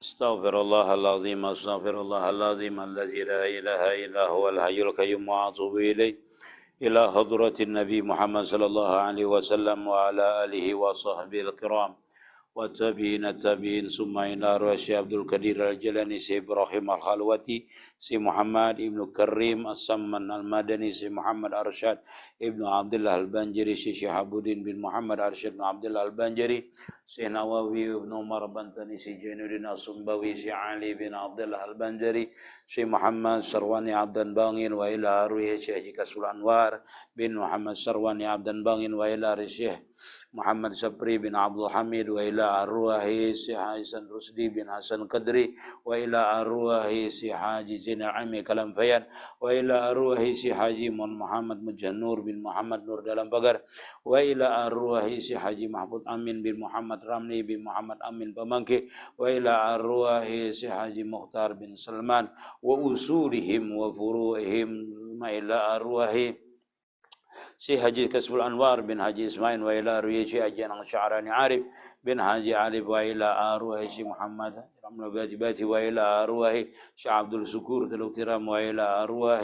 Astaghfirullahaladzim, astaghfirullahaladzim, alladzi la ilaha illa huwal hayyul qayyum wa atubu ilaih. Ila hadratin Nabi Muhammad sallallahu alaihi wasallam wa ala alihi wa sahbihi al-kiram. Wa tabi'in tabi'in summa ila Syekh Abdul Qadir Al-Jilani, Syekh Ibrahim Al-Khalwati, Syekh Muhammad Ibnu Karim As-Samman Al-Madani, Syekh Muhammad Arsyad Ibnu Abdullah Al-Banjari, Syekh Syihabuddin bin Muhammad Arsyad bin Abdullah Al-Banjari, Syekh Nawawi Ibnu Umar Bantani, Syekh Jainuddin As-Sumbawi, Syekh Ali bin Abdullah Al-Banjari, Syekh Muhammad Sarwani Abdan Bangin wa ila arwah Syekh Haji Kasul Anwar bin Muhammad Sarwani Abdan Bangin wa ila Syekh Muhammad Sapri bin Abdul Hamid wa ila arwahi Syekh Hasan Rusdi bin Hasan Qadri wa ila arwahi Syekh Haji Zainal Ami Kalam Fayan wa ila arwahi Syekh Haji Muhammad Mujannur bin Muhammad Nur Dalam Pagar wa ila arwahi Syekh Haji Mahmud Amin bin Muhammad Ramli bin Muhammad Amin Pamangke wa ila arwahi Syekh Haji Mukhtar bin Salman wa usulihim wa furu'ihim ma ila arwahi Syekh Haji Kasbul Anwar bin Haji Ismail wa ila arwah Syekh Haji Anang Sya'rani Arif bin Haji Alif wa ila arwah Syekh Muhammad Ramla Bati wa ila arwah Syekh Abdul Syukur Teluk Tiram wa ila arwah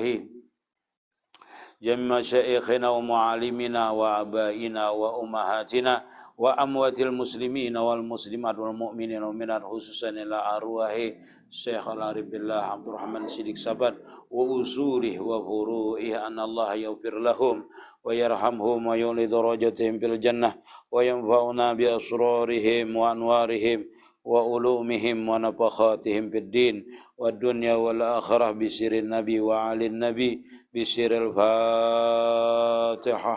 جميع شيخنا ومعلمنا وآبائنا وأمهاتنا وأموات المسلمين والمسلمات والمؤمنين والمؤمنات خصوصا إلى أرواح الشيخ العارف بالله عبد الرحمن الصديق سبت وأصوله وفروعه أن الله يغفر لهم ويرحمهم ويولي درجتهم في الجنة وينفعنا بأسرارهم وأنوارهم وعلومهم ونفخاتهم في الدين والدنيا والآخرة بسر النبي وعلي النبي بسر الفاتحة.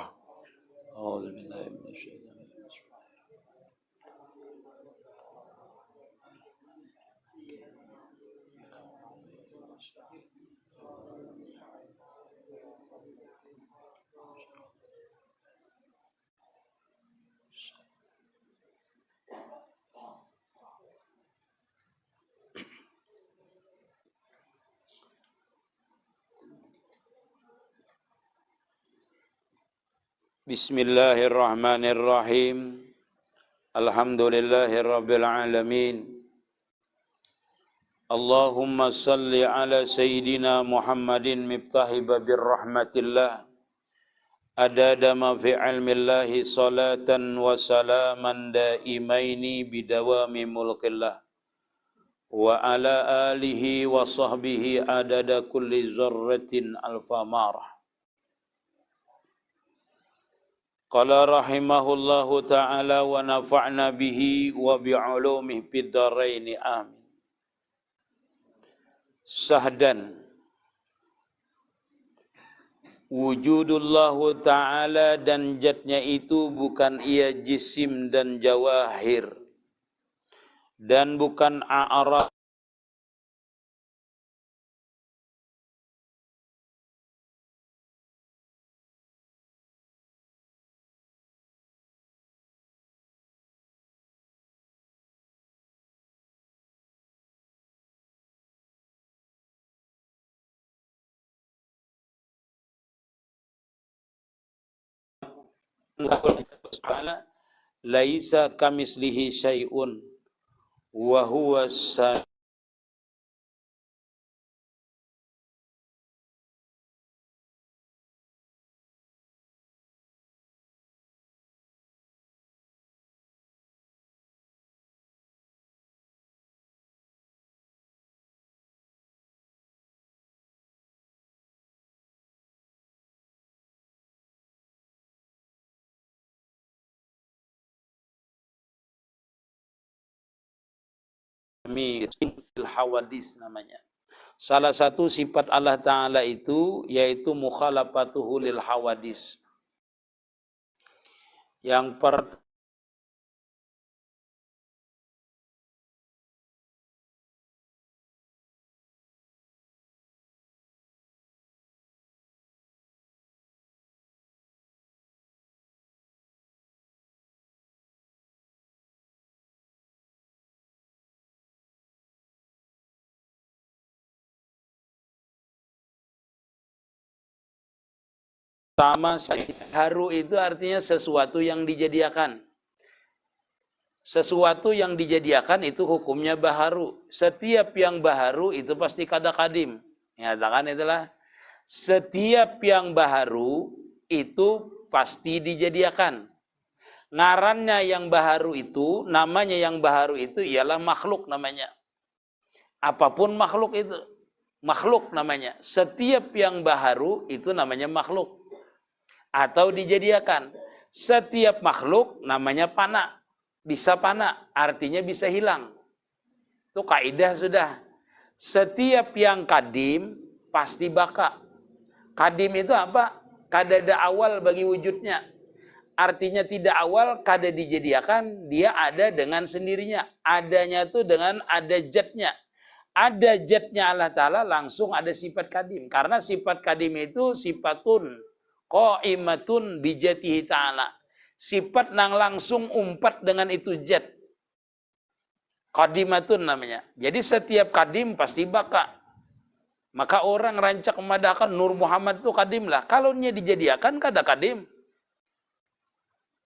أعوذ بالله من الشيطان. Bismillahirrahmanirrahim. Alhamdulillahirabbil alamin. Allahumma salli ala sayyidina Muhammadin miftahi babir rahmatillah. Adada ma fi ilmillahi salatan wa salaman daimaini bidawami mulkillah. Wa ala alihi wa sahbihi adada kulli zarratin alfa marah. Qala rahimahullahu ta'ala wa nafa'na bihi wa bi'ulumihi fid dharain amin. Sahdan wujudullahu ta'ala, dan zatnya itu bukan ia jisim dan jawahir, dan bukan a'rab laisa kamislihi syai'un wa huwa hawadis namanya. Salah satu sifat Allah Ta'ala itu yaitu mukhalafatuhu lil hawadis. Yang pertama, haru itu artinya sesuatu yang dijadikan. Sesuatu yang dijadikan itu hukumnya baharu. Setiap yang baharu itu pasti kada kadim. Nyatakan itulah. Setiap yang baharu itu pasti dijadikan. Ngarannya yang baharu itu, namanya yang baharu itu ialah makhluk namanya. Apapun makhluk itu. Makhluk namanya. Setiap yang baharu itu namanya makhluk. Atau dijadikan. Setiap makhluk namanya pana. Bisa pana, artinya bisa hilang. Itu kaidah sudah. Setiap yang kadim pasti baka. Kadim itu apa? Kada ada awal bagi wujudnya. Artinya tidak awal, kada dijadikan, dia ada dengan sendirinya. Adanya itu dengan ada jatnya. Ada jatnya Allah Ta'ala langsung ada sifat kadim. Karena sifat kadim itu sifatun qa'imatun bijatihi ta'ala. Sifat nang langsung umpat dengan itu jat. Qadimatun namanya. Jadi setiap kadim pasti baka. Maka orang rancak memadahkan Nur Muhammad itu kadim lah. Kalau nya dijadikan, kada kadim.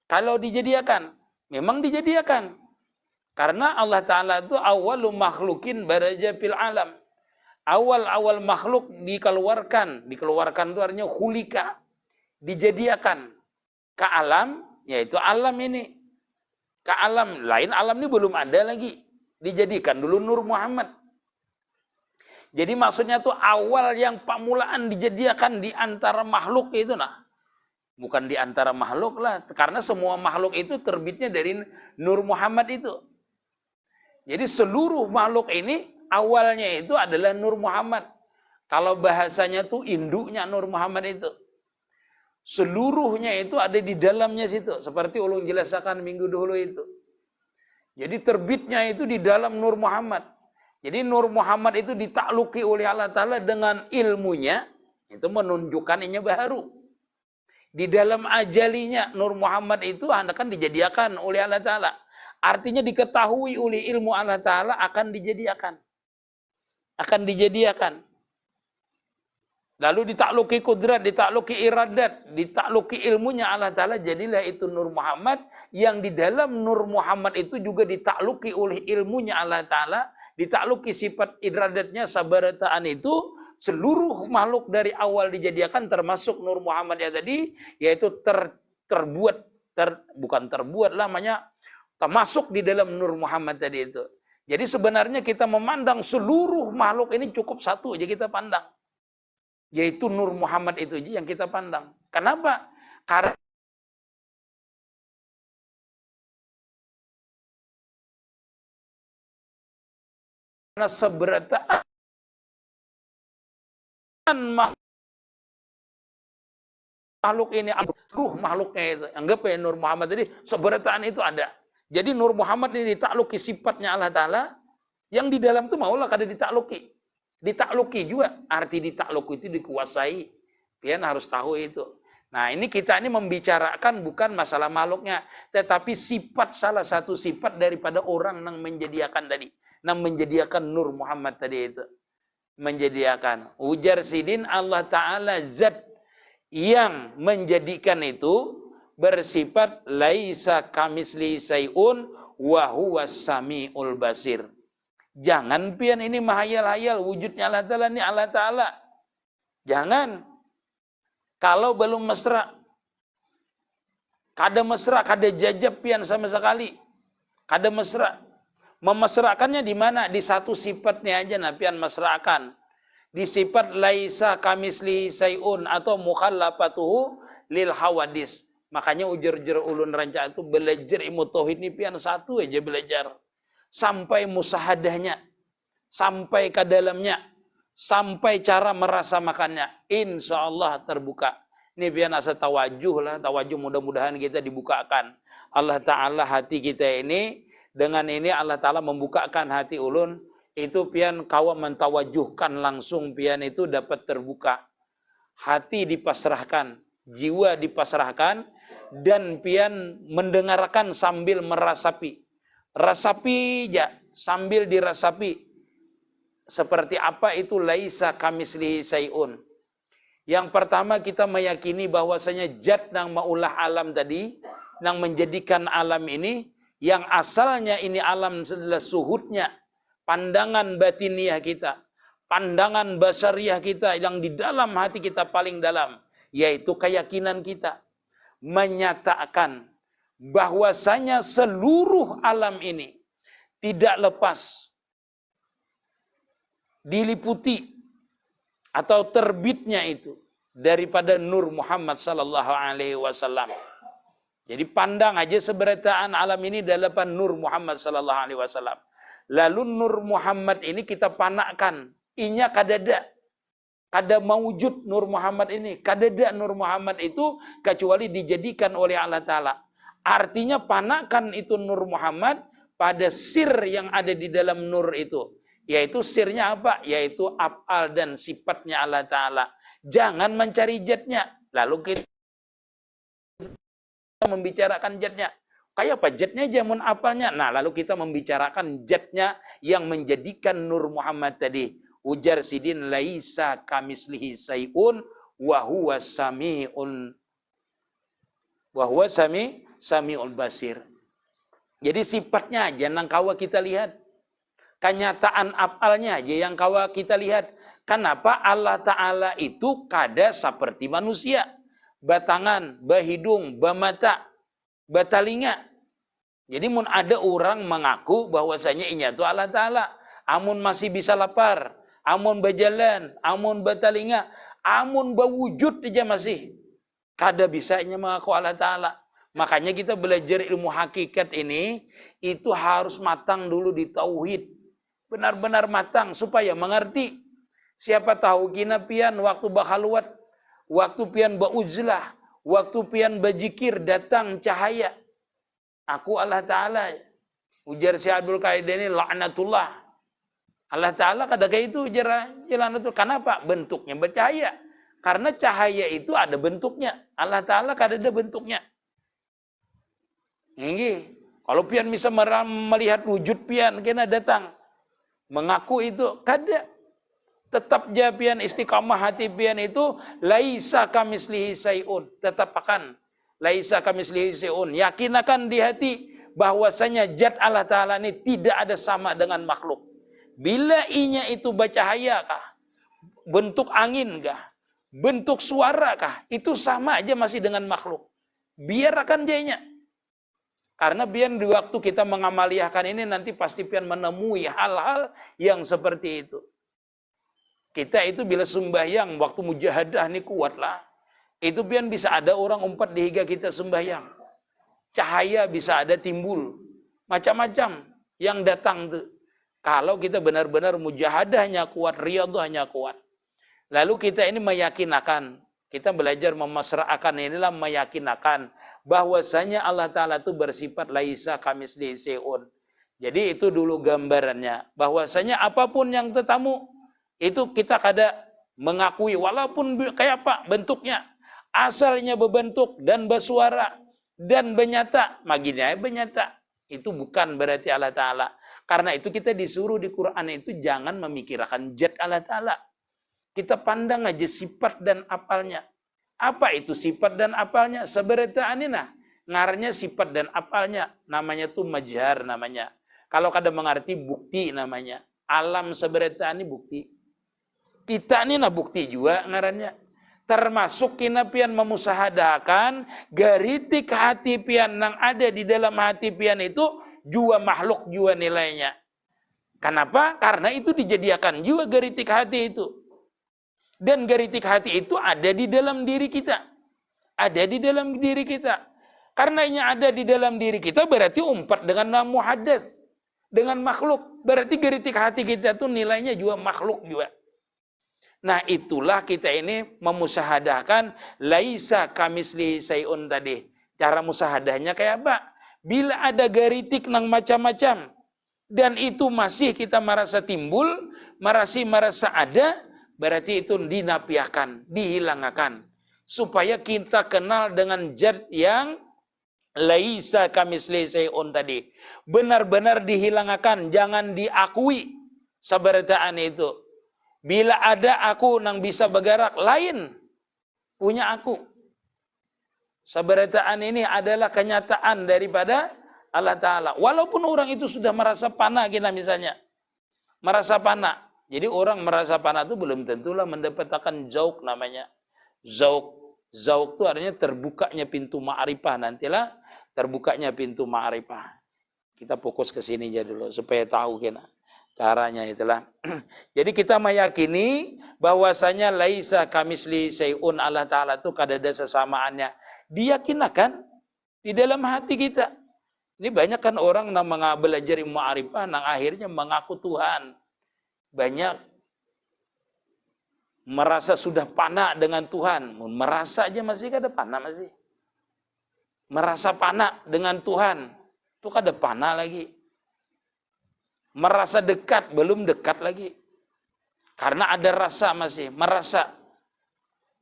Kalau dijadikan, memang dijadikan. Karena Allah Ta'ala itu awalu makhlukin baraja fil alam. Awal-awal makhluk dikeluarkan. Dikeluarkan itu artinya khulika. Dijadikan ke alam, yaitu alam ini. Ke alam. Lain alam ini belum ada lagi. Dijadikan dulu Nur Muhammad. Jadi maksudnya tuh awal yang pamulaan dijadikan di antara makhluk itu nah. Bukan di antara makhluk lah. Karena semua makhluk itu terbitnya dari Nur Muhammad itu. Jadi seluruh makhluk ini awalnya itu adalah Nur Muhammad. Kalau bahasanya tuh induknya Nur Muhammad itu. Seluruhnya itu ada di dalamnya situ. Seperti ulun jelaskan minggu dahulu itu. Jadi terbitnya itu di dalam Nur Muhammad. Jadi Nur Muhammad itu ditakluki oleh Allah Ta'ala dengan ilmunya. Itu menunjukkan ini baru. Di dalam ajalinya Nur Muhammad itu akan dijadikan oleh Allah Ta'ala. Artinya diketahui oleh ilmu Allah Ta'ala akan dijadikan. Akan dijadikan. Lalu ditakluki kudrat, ditakluki iradat, ditakluki ilmunya Allah Ta'ala. Jadilah itu Nur Muhammad. Yang di dalam Nur Muhammad itu juga ditakluki oleh ilmunya Allah Ta'ala. Ditakluki sifat iradatnya, sabarataan itu. Seluruh makhluk dari awal dijadikan termasuk Nur Muhammad ya tadi. Yaitu bukan terbuat namanya. Termasuk di dalam Nur Muhammad tadi itu. Jadi sebenarnya kita memandang seluruh makhluk ini cukup satu aja kita pandang. Yaitu Nur Muhammad itu aja yang kita pandang. Kenapa? Karena seberataan makhluk ini, seluruh makhluknya itu. Anggap ya Nur Muhammad tadi, seberataan itu ada. Jadi Nur Muhammad ini ditakluki sifatnya Allah Ta'ala, yang di dalam itu maulah kada ditakluki. Ditakluki juga, arti ditakluki itu dikuasai. Pian harus tahu itu. Nah ini kita ini membicarakan bukan masalah makhluknya, tetapi sifat, salah satu sifat daripada orang yang menjadikan tadi. Yang menjadikan Nur Muhammad tadi itu. Menjadikan. Ujar sidin Allah Ta'ala zat yang menjadikan itu bersifat laisa kamisli sayun wa huwas samiul basir. Jangan pian ini mahayal-hayal wujudnya Allah Ta'ala ini Allah Ta'ala. Jangan. Kalau belum mesra. Kada mesra, kada jajab pian sama sekali. Kada mesra. Memesrakannya di mana? Di satu sifatnya aja nah pian mesrakan. Di sifat laisa kamisli sayun atau mukhallafatuhu lil hawadis. Makanya ujar-ujar ulun rancak itu belajar ilmu tauhid ini pian satu aja belajar. Sampai musahadahnya, sampai ke dalamnya, sampai cara merasa makannya, insya Allah terbuka. Ini biar asa tawajuh lah, tawajuh mudah-mudahan kita dibukakan. Allah Ta'ala hati kita ini, dengan ini Allah Ta'ala membukakan hati ulun, itu pian kawa mentawajuhkan langsung pian itu dapat terbuka. Hati dipasrahkan, jiwa dipasrahkan, dan pian mendengarkan sambil merasapi. Rasapi ya, sambil dirasapi. Seperti apa itu laisa kamislihi sayun. Yang pertama kita meyakini bahwasanya zat yang maulah alam tadi, yang menjadikan alam ini, Yang asalnya ini alam adalah suhudnya, pandangan batiniah kita, pandangan basariah kita yang di dalam hati kita paling dalam, yaitu keyakinan kita menyatakan bahwasanya seluruh alam ini tidak lepas diliputi atau terbitnya itu daripada Nur Muhammad sallallahu alaihi wasallam. Jadi pandang aja seberataan alam ini dalapan Nur Muhammad sallallahu alaihi wasallam. Lalu Nur Muhammad ini kita panakkan, inya kadada. Kada mawujud Nur Muhammad ini, kadada Nur Muhammad itu kecuali dijadikan oleh Allah Ta'ala. Artinya panakkan itu Nur Muhammad pada sir yang ada di dalam Nur itu. Yaitu sirnya apa? Yaitu af'al dan sifatnya Allah Ta'ala. Jangan mencari jatnya. Lalu kita membicarakan jatnya. Kayak apa jatnya jamun apalnya? Nah, lalu kita membicarakan jatnya yang menjadikan Nur Muhammad tadi. Ujar Sidin laisa kamislihi sayun wa huwa samiul basir. Jadi sifatnya aja yang kawa kita lihat. Kenyataan afalnya aja yang kawa kita lihat. Kenapa Allah Ta'ala itu kada seperti manusia. Batangan, bahidung, bamata, batalinga. Jadi mun ada orang mengaku bahwasanya inya itu Allah Ta'ala. Amun masih bisa lapar. Amun berjalan, amun batalinga, amun berwujud aja masih. Kada bisanya mengaku Allah Ta'ala. Makanya kita belajar ilmu hakikat ini, itu harus matang dulu di tauhid. Benar-benar matang supaya mengerti. Siapa tahu kina pian waktu bakhalwat, waktu pian bauzlah, waktu pian bajikir datang cahaya. Aku Allah Ta'ala. Ujar si Abdul Qadir ini laknatullah. Allah Ta'ala kada kayak itu jalan itu. Kenapa? Bentuknya bercahaya. Karena cahaya itu ada bentuknya. Allah Ta'ala kada ada bentuknya. Ini. Kalau pian bisa melihat wujud pian, kena datang. Mengaku itu. Kada. Tetap ja pian istiqamah hati pian itu. Laisa kamislihi sayun. Tetap akan. Laisa kamislihi sayun. Yakinakan di hati. Bahwasanya zat Allah Ta'ala ini tidak ada sama dengan makhluk. Bila inya itu bercahaya kah? Bentuk angin kah? Bentuk suara kah? Itu sama aja masih dengan makhluk. Biarkan dianya. Karena biar di waktu kita mengamaliahkan ini nanti pasti pian menemui hal-hal yang seperti itu. Kita itu bila sembahyang waktu mujahadah ini kuatlah. Itu pian bisa ada orang umpat di higa kita sembahyang. Cahaya bisa ada timbul. Macam-macam yang datang tuh. Kalau kita benar-benar mujahadahnya kuat, riyadahnya kuat. Lalu kita ini meyakinakan, kita belajar memasrahkan inilah meyakinakan bahwasanya Allah Ta'ala itu bersifat laisa kamislihi syai'un. Jadi itu dulu gambarannya. Bahwasanya apapun yang tetamu, itu kita kada mengakui. Walaupun kayak apa bentuknya. Asalnya berbentuk dan bersuara dan bernyata. Maginya bernyata. Itu bukan berarti Allah Ta'ala. Karena itu kita disuruh di Quran itu jangan memikirkan zat Allah Ta'ala. Kita pandang aja sifat dan apalnya. Apa itu sifat dan apalnya? Seberataan ini nah. Ngaranya sifat dan apalnya. Namanya tuh majhar namanya. Kalau kada mengerti bukti namanya. Alam seberataan ini bukti. Kita ini nah bukti juga ngarannya. Termasuk kina pian memusahadakan garitik hati pian yang ada di dalam hati pian itu jua makhluk jua nilainya. Kenapa? Karena itu dijadikan juga garitik hati itu. Dan garitik hati itu ada di dalam diri kita. Ada di dalam diri kita. Karena ini ada di dalam diri kita berarti umpat dengan namu hadas. Dengan makhluk. Berarti garitik hati kita itu nilainya juga makhluk juga. Nah itulah kita ini memusahadahkan laisa kamislihi sayun tadi. Cara musahadahnya kayak apa? Bila ada garitik nang macam-macam dan itu masih kita merasa timbul, merasa ada, berarti itu dinafiakan, dihilangkan. Supaya kita kenal dengan zat yang laisa kamislihi sayun tadi. Benar-benar dihilangkan, jangan diakui seberataan itu. Bila ada aku nang bisa bergerak, lain punya aku. Seberataan ini adalah kenyataan daripada Allah Ta'ala. Walaupun orang itu sudah merasa panah kita misalnya. Merasa panah. Jadi orang merasa panah itu belum tentulah mendapatkan zauk namanya. Zauk itu artinya terbukanya pintu ma'rifah. Nantilah terbukanya pintu ma'rifah. Kita fokus ke sini aja dulu supaya tahu kita caranya itulah. Jadi kita meyakini bahwasanya laisa kamisli syai'un, Allah Ta'ala itu kada ada sesamaannya. Diyakinakan di dalam hati kita. Ini banyak kan orang yang belajar ilmu ma'rifah yang akhirnya mengaku Tuhan. Banyak merasa sudah panah dengan Tuhan. Merasa aja masih kada panah masih. Merasa panah dengan Tuhan. Itu kada panah lagi. Merasa dekat, belum dekat lagi. Karena ada rasa masih. Merasa.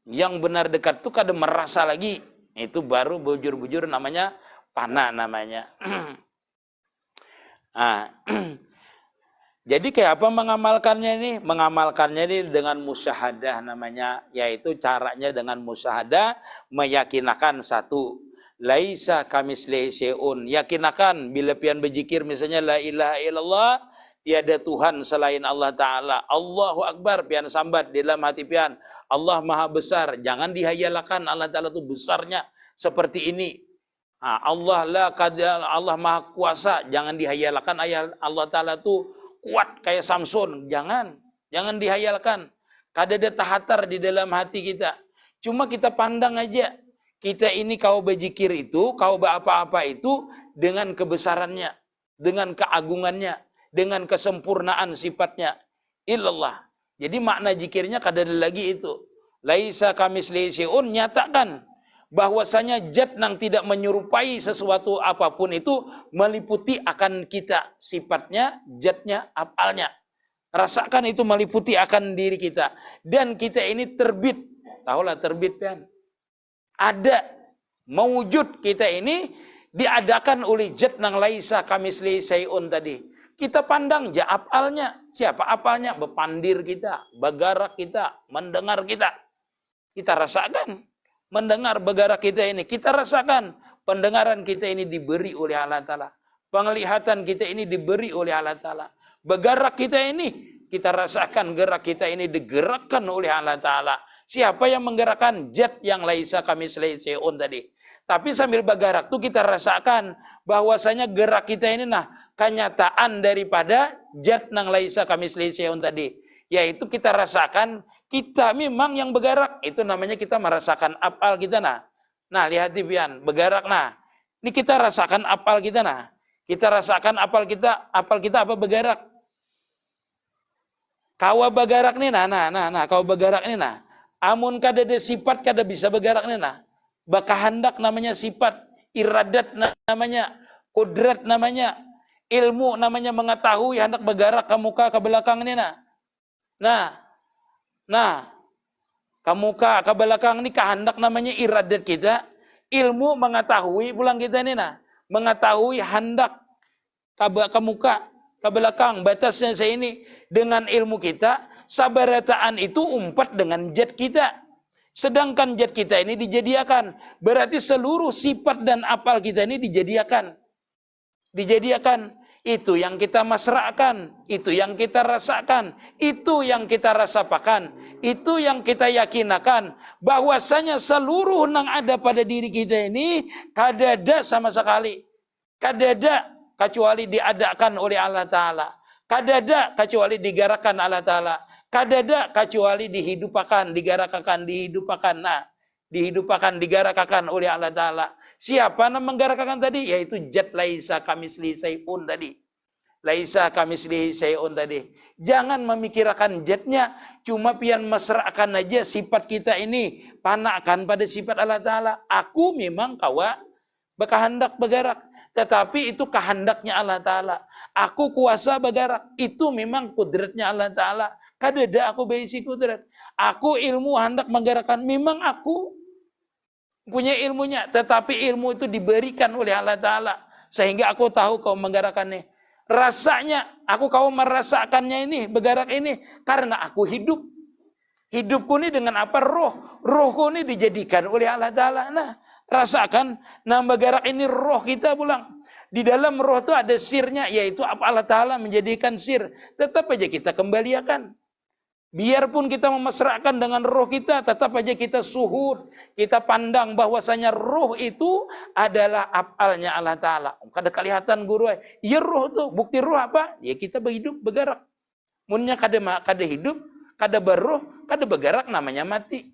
Yang benar dekat itu kada merasa lagi. Itu baru bujur-bujur namanya panah namanya. Jadi kayak apa mengamalkannya ini? Mengamalkannya ini dengan musyahadah namanya. Yaitu caranya dengan musyahadah meyakinakan satu. Laisa kamislihi syai'un. Yakinakan bila pian berzikir misalnya la ilaha illallah, tiada Tuhan selain Allah Ta'ala. Allahu Akbar pian sambat di dalam hati pian. Allah Maha Besar. Jangan dihayalakan Allah Ta'ala itu besarnya seperti ini. Allah Maha Kuasa. Jangan dihayalakan Allah Ta'ala itu kuat kayak Samson. Jangan dihayalkan. Kada ada tahatar di dalam hati kita. Cuma kita pandang aja. Kita ini kau berzikir itu, kau apa-apa itu dengan kebesarannya, dengan keagungannya, dengan kesempurnaan sifatnya. Illallah. Jadi makna zikirnya kada ada lagi itu. Laisa kamislihi syai'un, nyatakan bahwasanya zat yang tidak menyerupai sesuatu apapun itu meliputi akan kita sifatnya, zatnya, afalnya. Rasakan itu meliputi akan diri kita. Dan kita ini terbit. Tahulah terbit kan? Ada mewujud kita ini diadakan oleh zat yang laisa kamislihi syai'un tadi. Kita pandang afalnya. Siapa afalnya? Bepandir kita, bergerak kita, mendengar kita. Kita rasakan. Mendengar bergerak kita ini. Kita rasakan. Pendengaran kita ini diberi oleh Allah Ta'ala. Penglihatan kita ini diberi oleh Allah Ta'ala. Bergerak kita ini. Kita rasakan gerak kita ini digerakkan oleh Allah Ta'ala. Siapa yang menggerakkan? Zat yang laisa kamislihi syai'un tadi. Tapi sambil bergerak itu kita rasakan bahwasanya gerak kita ini kenyataan daripada zat yang laisa kamislihi syai'un tadi. Yaitu kita rasakan kita memang yang bergerak. Itu namanya kita merasakan afal kita Nah, lihat pian, bergerak Ini kita rasakan afal kita Kita rasakan afal kita apa bergerak. Kau bergerak nih kau bergerak nih Amun kada ada sifat kada bisa bergerak nih Bakahandak namanya sifat, iradat namanya, kudrat namanya, ilmu namanya mengetahui hendak bergerak ke muka ke belakang nih ke muka ke belakang ini kehendak namanya iradat kita, ilmu mengetahui pulang kita nih mengetahui hendak ke muka ke belakang batasnya saya ini dengan ilmu kita. Sabarataan itu umpat dengan zat kita. Sedangkan zat kita ini dijadiakan. Berarti seluruh sifat dan afal kita ini dijadiakan. Itu yang kita masra'kan. Itu yang kita rasakan. Itu yang kita rasapakan. Itu yang kita yakinakan. Bahwasanya seluruh yang ada pada diri kita ini kada ada sama sekali. Kada ada kecuali diadakan oleh Allah Ta'ala. Kada ada kecuali digerakkan Allah Ta'ala. Kada ada kecuali dihidupakan, digerakkan, digerakkan oleh Allah Ta'ala. Siapa yang menggerakkan tadi? Yaitu zat laisa kamislihi syai'un tadi. Laisa kamislihi syai'un tadi. Jangan memikirkan zatnya, cuma pian mesrakan aja sifat kita ini. Panakkan pada sifat Allah Ta'ala. Aku memang kawa berkehendak bergerak. Tetapi itu kehendaknya Allah Ta'ala. Aku kuasa bergerak. Itu memang kudratnya Allah Ta'ala. Kada ada aku berisi kudrat. Aku ilmu hendak menggerakkan. Memang aku punya ilmunya. Tetapi ilmu itu diberikan oleh Allah Ta'ala. Sehingga aku tahu kau menggerakkannya. Rasanya, aku kau merasakannya ini. Bergerak ini. Karena aku hidup. Hidupku ini dengan apa? Roh. Rohku ini dijadikan oleh Allah Ta'ala. Rasakan. Bergerak ini roh kita pulang. Di dalam roh itu ada sirnya, yaitu apa Allah Ta'ala menjadikan sir. Tetap aja kita kembalikan. Biarpun kita memasrahkan dengan roh kita, tetap aja kita suhud. Kita pandang bahwasanya roh itu adalah afalnya Allah Ta'ala. Kada kelihatan guru. Ya roh itu, bukti roh apa? Ya kita berhidup, bergerak. Munnya kada hidup, kada berroh, kada bergerak, namanya mati.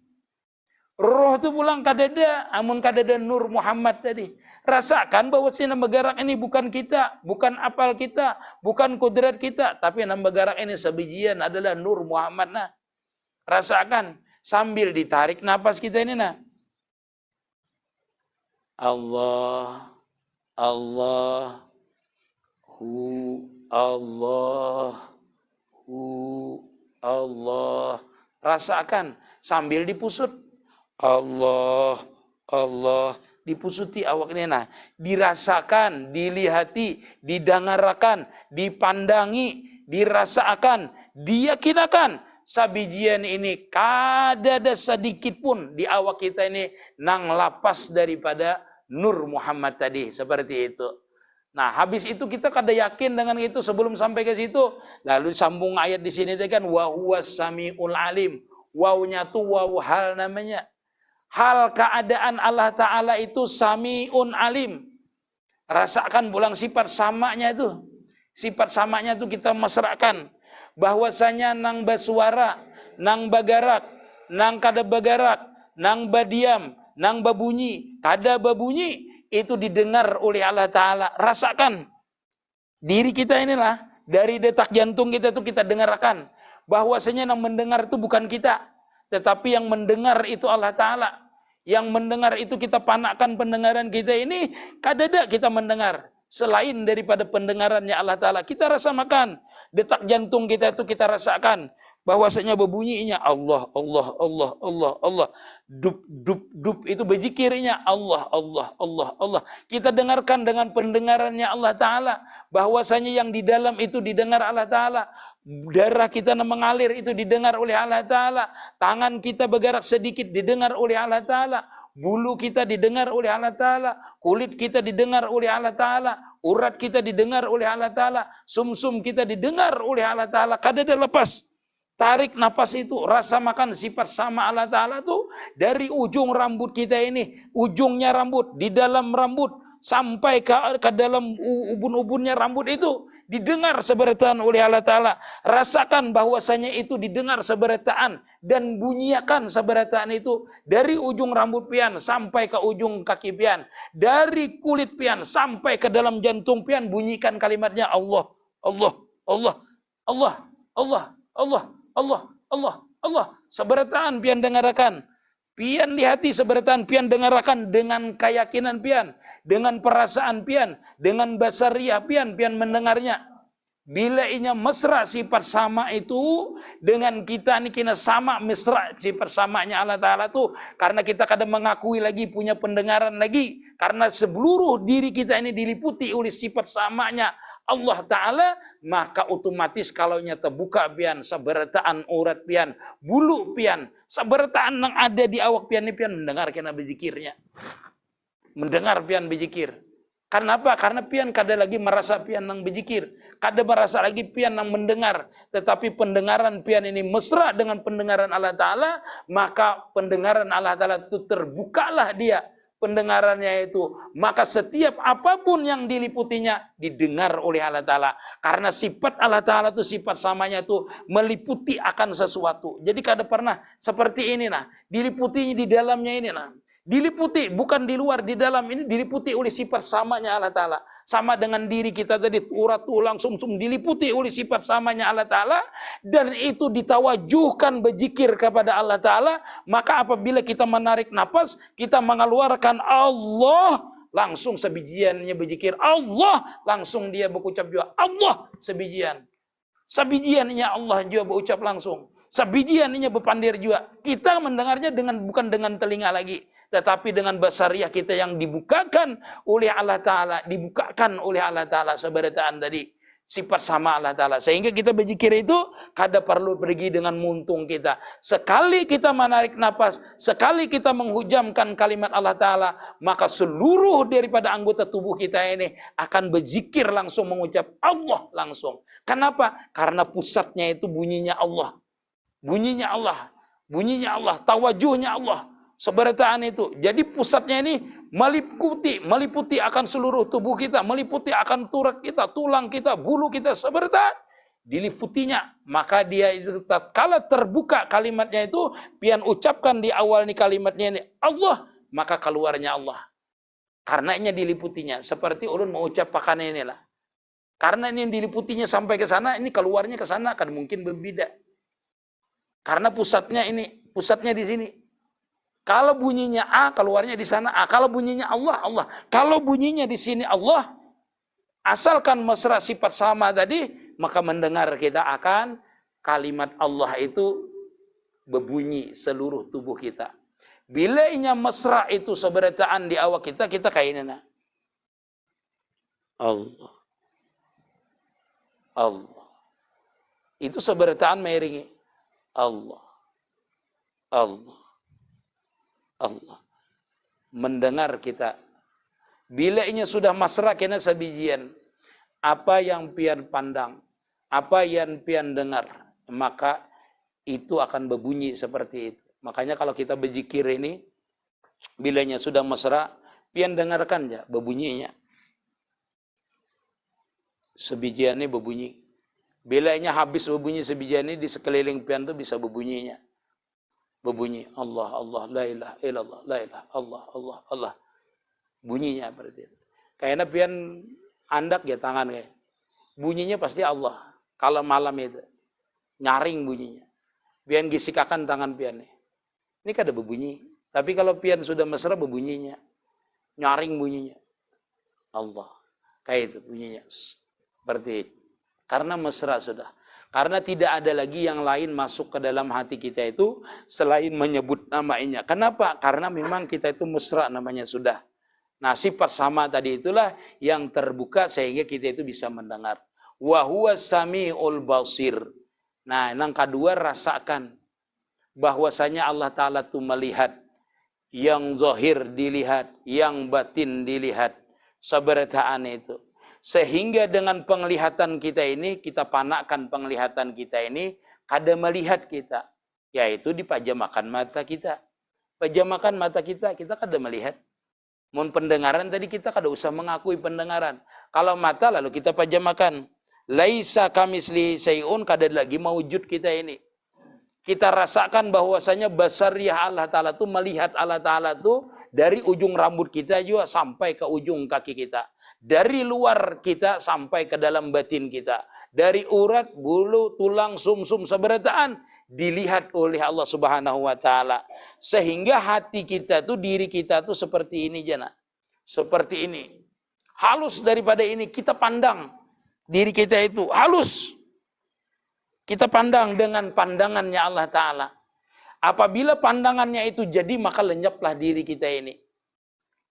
Roh itu pulang kadada, amun kadada Nur Muhammad tadi. Rasakan bahwa yang bergerak ini bukan kita, bukan apal kita, bukan kudrat kita, tapi yang bergerak ini sebijian adalah Nur Muhammad. Nah, rasakan sambil ditarik nafas kita ini nah. Allah, Allah, Allah, Allah. Rasakan sambil dipusut. Allah, Allah, dipusuti awak ini nah, dirasakan, dilihati, didengarkan, dipandangi, dirasakan, diyakinakan. Sabijian ini kada ada sedikit pun di awak kita ini nang lapas daripada Nur Muhammad tadi, seperti itu. Nah, habis itu kita kada yakin dengan itu sebelum sampai ke situ. Lalu sambung ayat di sini kan wa huwas samiul alim. Wawnya tuh waw hal namanya. Hal keadaan Allah Ta'ala itu sami'un alim. Rasakan pulang sifat samanya itu. Sifat samanya itu kita mesrakan. Bahwasanya nang basuara, nang bagarak, nang kada bagarak, nang badiam, nang babunyi, kada babunyi. Itu didengar oleh Allah Ta'ala. Rasakan. Diri kita inilah. Dari detak jantung kita itu kita dengarkan. Bahwasanya yang mendengar itu bukan kita. Tetapi yang mendengar itu Allah Ta'ala. Yang mendengar itu kita panakkan pendengaran kita ini. Kadada kita mendengar. Selain daripada pendengarannya Allah Ta'ala. Kita rasakan. Detak jantung kita itu kita rasakan. Bahwasanya berbunyinya Allah, Allah, Allah, Allah, Allah. Dup, dup, dup. Itu berzikirnya Allah, Allah, Allah, Allah. Kita dengarkan dengan pendengarannya Allah Ta'ala. Bahwasanya yang di dalam itu didengar Allah Ta'ala. Darah kita mengalir itu didengar oleh Allah Ta'ala. Tangan kita bergerak sedikit didengar oleh Allah Ta'ala. Bulu kita didengar oleh Allah Ta'ala. Kulit kita didengar oleh Allah Ta'ala. Urat kita didengar oleh Allah Ta'ala. Sumsum kita didengar oleh Allah Ta'ala. Kada ada lepas. Tarik nafas itu, rasa makan sifat sama Allah Ta'ala itu dari ujung rambut kita ini, ujungnya rambut, di dalam rambut, sampai ke dalam ubun-ubunnya rambut itu, didengar seberataan oleh Allah Ta'ala. Rasakan bahwasanya itu didengar seberataan dan bunyikan seberataan itu dari ujung rambut pian sampai ke ujung kaki pian. Dari kulit pian sampai ke dalam jantung pian, bunyikan kalimatnya Allah, Allah, Allah, Allah, Allah, Allah. Allah, Allah, Allah. Seberataan pian dengarkan. Pian lihati seberataan pian dengarkan dengan keyakinan pian. Dengan perasaan pian. Dengan basariah pian mendengarnya. Bila inya mesra sifat sama itu. Dengan kita ini kena sama mesra sifat samanya Allah Ta'ala itu. Karena kita kadang mengakui lagi punya pendengaran lagi. Karena seluruh diri kita ini diliputi oleh sifat samanya Allah Ta'ala, maka otomatis kalau nya terbuka pian, seberataan urat pian, bulu pian, seberataan yang ada di awak pian ini pian mendengar kena berzikirnya. Mendengar pian berzikir. Karena apa? Karena pian kada lagi merasa pian yang berzikir. Kada merasa lagi pian yang mendengar. Tetapi pendengaran pian ini mesra dengan pendengaran Allah Ta'ala, maka pendengaran Allah Ta'ala itu terbukalah dia. Pendengarannya itu, maka setiap apapun yang diliputinya didengar oleh Allah Ta'ala. Karena sifat Allah Ta'ala itu sifat samanya itu meliputi akan sesuatu. Jadi kada pernah seperti ini nah, diliputinya di dalamnya ini nah. Diliputi, bukan di luar, di dalam ini diliputi oleh sifat samanya Allah Ta'ala. Sama dengan diri kita tadi, urat, tulang, sumsum diliputi oleh sifat samanya Allah Ta'ala. Dan itu ditawajuhkan berzikir kepada Allah Ta'ala. Maka apabila kita menarik nafas, kita mengeluarkan Allah, langsung sebijiannya berzikir. Allah, langsung dia berucap juga. Allah, sebijian. Sebijiannya Allah juga berucap langsung. Sebijiannya berpandir juga. Kita mendengarnya bukan dengan telinga lagi. Tetapi dengan basariah kita yang dibukakan oleh Allah Ta'ala. Dibukakan oleh Allah Ta'ala seberataan tadi. sifat sama Allah Ta'ala. Sehingga kita berzikir itu kada perlu pergi dengan muntung kita. Sekali kita menarik nafas, sekali kita menghujamkan kalimat Allah Ta'ala, maka seluruh daripada anggota tubuh kita ini akan berzikir langsung, mengucap Allah langsung. Kenapa? Karena pusatnya itu bunyinya Allah. Bunyinya Allah. Bunyinya Allah. Tawajuhnya Allah. Seberataan itu. Jadi pusatnya ini meliputi akan seluruh tubuh kita, meliputi akan turak kita, tulang kita, bulu kita, seberataan diliputinya. Maka dia itu tatkala terbuka kalimatnya itu, pian ucapkan di awal nih kalimatnya ini Allah, maka keluarnya Allah. Karenanya diliputinya. Seperti ulun mau ucap pakan inilah. Karena ini diliputinya sampai ke sana, ini keluarnya ke sana kan mungkin berbeda. Karena pusatnya di sini. Kalau bunyinya A, keluarnya di sana A. Kalau bunyinya Allah, Allah. Kalau bunyinya di sini Allah, asalkan mesra sifat sama tadi, maka mendengar kita akan kalimat Allah itu berbunyi seluruh tubuh kita. Bila inya mesra itu seberataan di awak kita, kita kainana. Allah. Allah. Itu seberataan meiringi. Allah. Allah. Allah. Mendengar kita. Bila inya sudah masra kena sabijian. Apa yang pian pandang. Apa yang pian dengar. Maka itu akan berbunyi seperti itu. Makanya kalau kita berzikir ini. Bilanya sudah mesra. Pian dengarkan ya berbunyinya. Sebijian ini berbunyi. Bilanya habis berbunyi sebijian ini. Di sekeliling pian itu bisa berbunyinya. Berbunyi Allah, Allah, la ilaha illallah, la ilaha Allah, Allah, Allah. Bunyinya seperti itu. Kayaknya pian andak ya tangan kayak. Bunyinya pasti Allah. Kalau malam itu nyaring bunyinya. Pian gisikakan tangan pian nih. Ini kada berbunyi. Tapi kalau pian sudah mesra berbunyinya. Nyaring bunyinya. Allah. Kayak itu bunyinya. Seperti itu. Karena mesra sudah. Karena tidak ada lagi yang lain masuk ke dalam hati kita itu selain menyebut namanya. Kenapa? Karena memang kita itu mesra namanya sudah. Nah, sifat sama tadi itulah yang terbuka sehingga kita itu bisa mendengar. Wa huwa samiul basir. Nah, yang kedua rasakan bahwasanya Allah Ta'ala itu melihat. Yang zahir dilihat, yang batin dilihat. Seberataan itu. Sehingga dengan penglihatan kita ini, kita panakkan penglihatan kita ini, kada melihat kita. Yaitu dipajamakan mata kita. Pajamakan mata kita kada melihat. Mun pendengaran tadi kita kada usah mengakui pendengaran. Kalau mata lalu kita pajamakan. Laisa kamisli sayun, kada lagi mewujud kita ini. Kita rasakan bahwasanya basariyah Allah Ta'ala itu melihat Allah Ta'ala itu dari ujung rambut kita juga sampai ke ujung kaki kita. Dari luar kita sampai ke dalam batin kita. Dari urat, bulu, tulang, sumsum, seberataan dilihat oleh Allah Subhanahu wa Ta'ala. Sehingga hati kita tuh, diri kita tuh seperti ini jana. Seperti ini. Halus daripada ini kita pandang. Diri kita itu halus. Kita pandang dengan pandangannya Allah Ta'ala. Apabila pandangannya itu jadi, maka lenyaplah diri kita ini.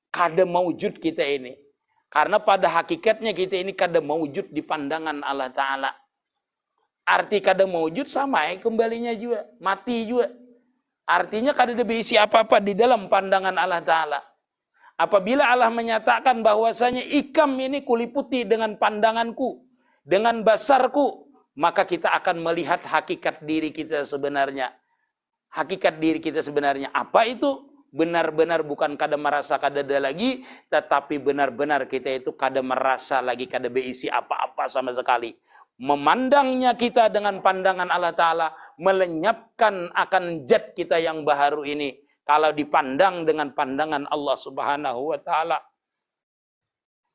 Kada mewujud kita ini. Karena pada hakikatnya kita ini kada mewujud di pandangan Allah Ta'ala. Arti kada mewujud sama kembalinya juga. Mati juga. Artinya kada ada berisi apa-apa di dalam pandangan Allah Ta'ala. Apabila Allah menyatakan bahwasanya ikam ini kuliputi dengan pandanganku. Dengan basarku. Maka kita akan melihat hakikat diri kita sebenarnya. Hakikat diri kita sebenarnya. Apa itu? Benar-benar bukan kada merasa kada ada lagi, tetapi benar-benar kita itu kada merasa lagi, kada berisi apa-apa sama sekali. Memandangnya kita dengan pandangan Allah Ta'ala, melenyapkan akan zat kita yang baharu ini. Kalau dipandang dengan pandangan Allah Subhanahu wa Ta'ala.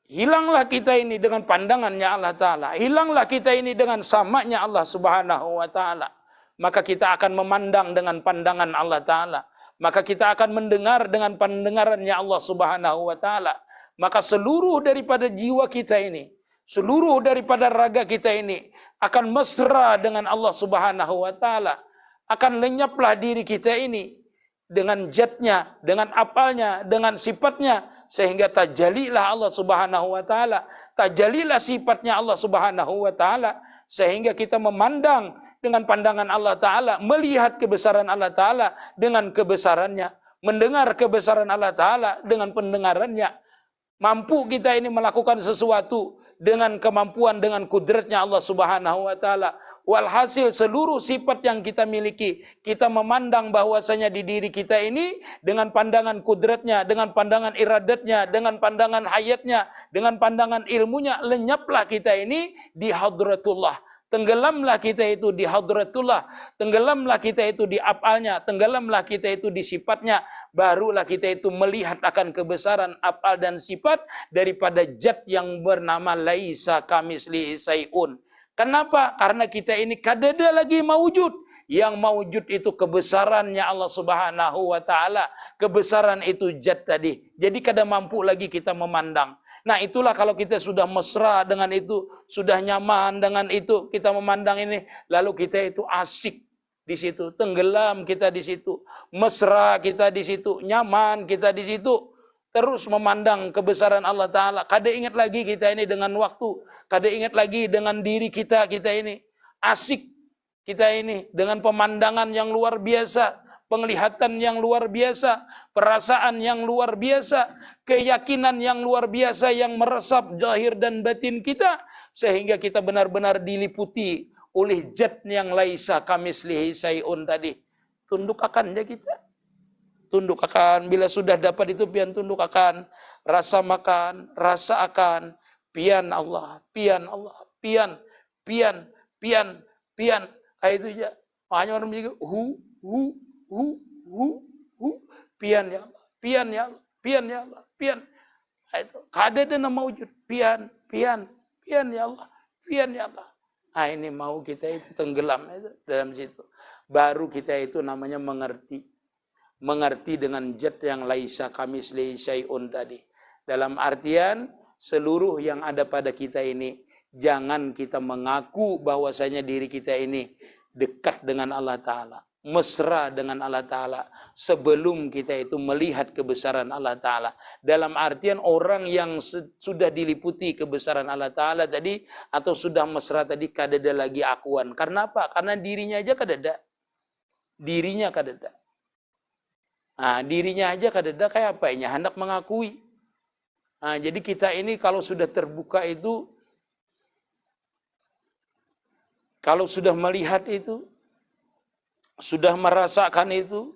Hilanglah kita ini dengan pandangannya Allah Ta'ala. Hilanglah kita ini dengan samanya Allah Subhanahu wa Ta'ala. Maka kita akan memandang dengan pandangan Allah Ta'ala. Maka kita akan mendengar dengan pendengarannya Allah Subhanahu wa Ta'ala. Maka seluruh daripada jiwa kita ini, seluruh daripada raga kita ini akan mesra dengan Allah Subhanahu wa Ta'ala. Akan lenyaplah diri kita ini dengan zatnya, dengan apalnya, dengan sifatnya, sehingga tajalilah Allah Subhanahu wa taala, tajalilah sifatnya Allah Subhanahu wa taala, sehingga kita memandang dengan pandangan Allah taala, melihat kebesaran Allah taala dengan kebesarannya, mendengar kebesaran Allah taala dengan pendengarannya. Mampu kita ini melakukan sesuatu dengan kemampuan, dengan kudratnya Allah Subhanahu wa taala. Walhasil seluruh sifat yang kita miliki, kita memandang bahwasanya di diri kita ini dengan pandangan kudratnya, dengan pandangan iradatnya, dengan pandangan hayatnya, dengan pandangan ilmunya, lenyaplah kita ini di hadratullah. Tenggelamlah kita itu di hadratullah, tenggelamlah kita itu di af'alnya, tenggelamlah kita itu di sifatnya, barulah kita itu melihat akan kebesaran af'al dan sifat daripada zat yang bernama laisa kamislihi syai'un. Kenapa? Karena kita ini kadada lagi mawujud. Yang mawujud itu kebesarannya Allah Subhanahu wa taala, kebesaran itu zat tadi. Jadi kada mampu lagi kita memandang. Nah itulah kalau kita sudah mesra dengan itu, sudah nyaman dengan itu, kita memandang ini, lalu kita itu asik di situ, tenggelam kita di situ, mesra kita di situ, nyaman kita di situ, terus memandang kebesaran Allah Ta'ala. Kada ingat lagi kita ini dengan waktu, kada ingat lagi dengan diri kita ini, asik kita ini dengan pemandangan yang luar biasa, penglihatan yang luar biasa, perasaan yang luar biasa, keyakinan yang luar biasa yang meresap zahir dan batin kita, sehingga kita benar-benar diliputi oleh zat yang laisa kamislihi syai'un tadi. Tunduk akan ya kita. Tunduk akan, bila sudah dapat itu pian tunduk akan, rasa makan, rasa akan, pian Allah, pian Allah, pian. Kayak itu aja. Makanya orang bilang pian ya Allah, pian ya Allah, pian ya Allah, pian. Itu kada ada nama wujud, pian ya Allah, pian ya Allah. Nah ini mau kita itu tenggelam itu dalam situ. Baru kita itu namanya mengerti dengan zat yang laisa kamislihi syai'un tadi. Dalam artian seluruh yang ada pada kita ini, jangan kita mengaku bahwasanya diri kita ini dekat dengan Allah Ta'ala, mesra dengan Allah Ta'ala, sebelum kita itu melihat kebesaran Allah Ta'ala. Dalam artian orang yang sudah diliputi kebesaran Allah Ta'ala tadi, atau sudah mesra tadi, kadada lagi akuan. Karena apa? Karena dirinya aja kadada. Dirinya kadada. Nah, dirinya aja kadada kayak apa? Hendak mengakui. Nah, jadi kita ini kalau sudah terbuka itu, kalau sudah melihat itu, sudah merasakan itu,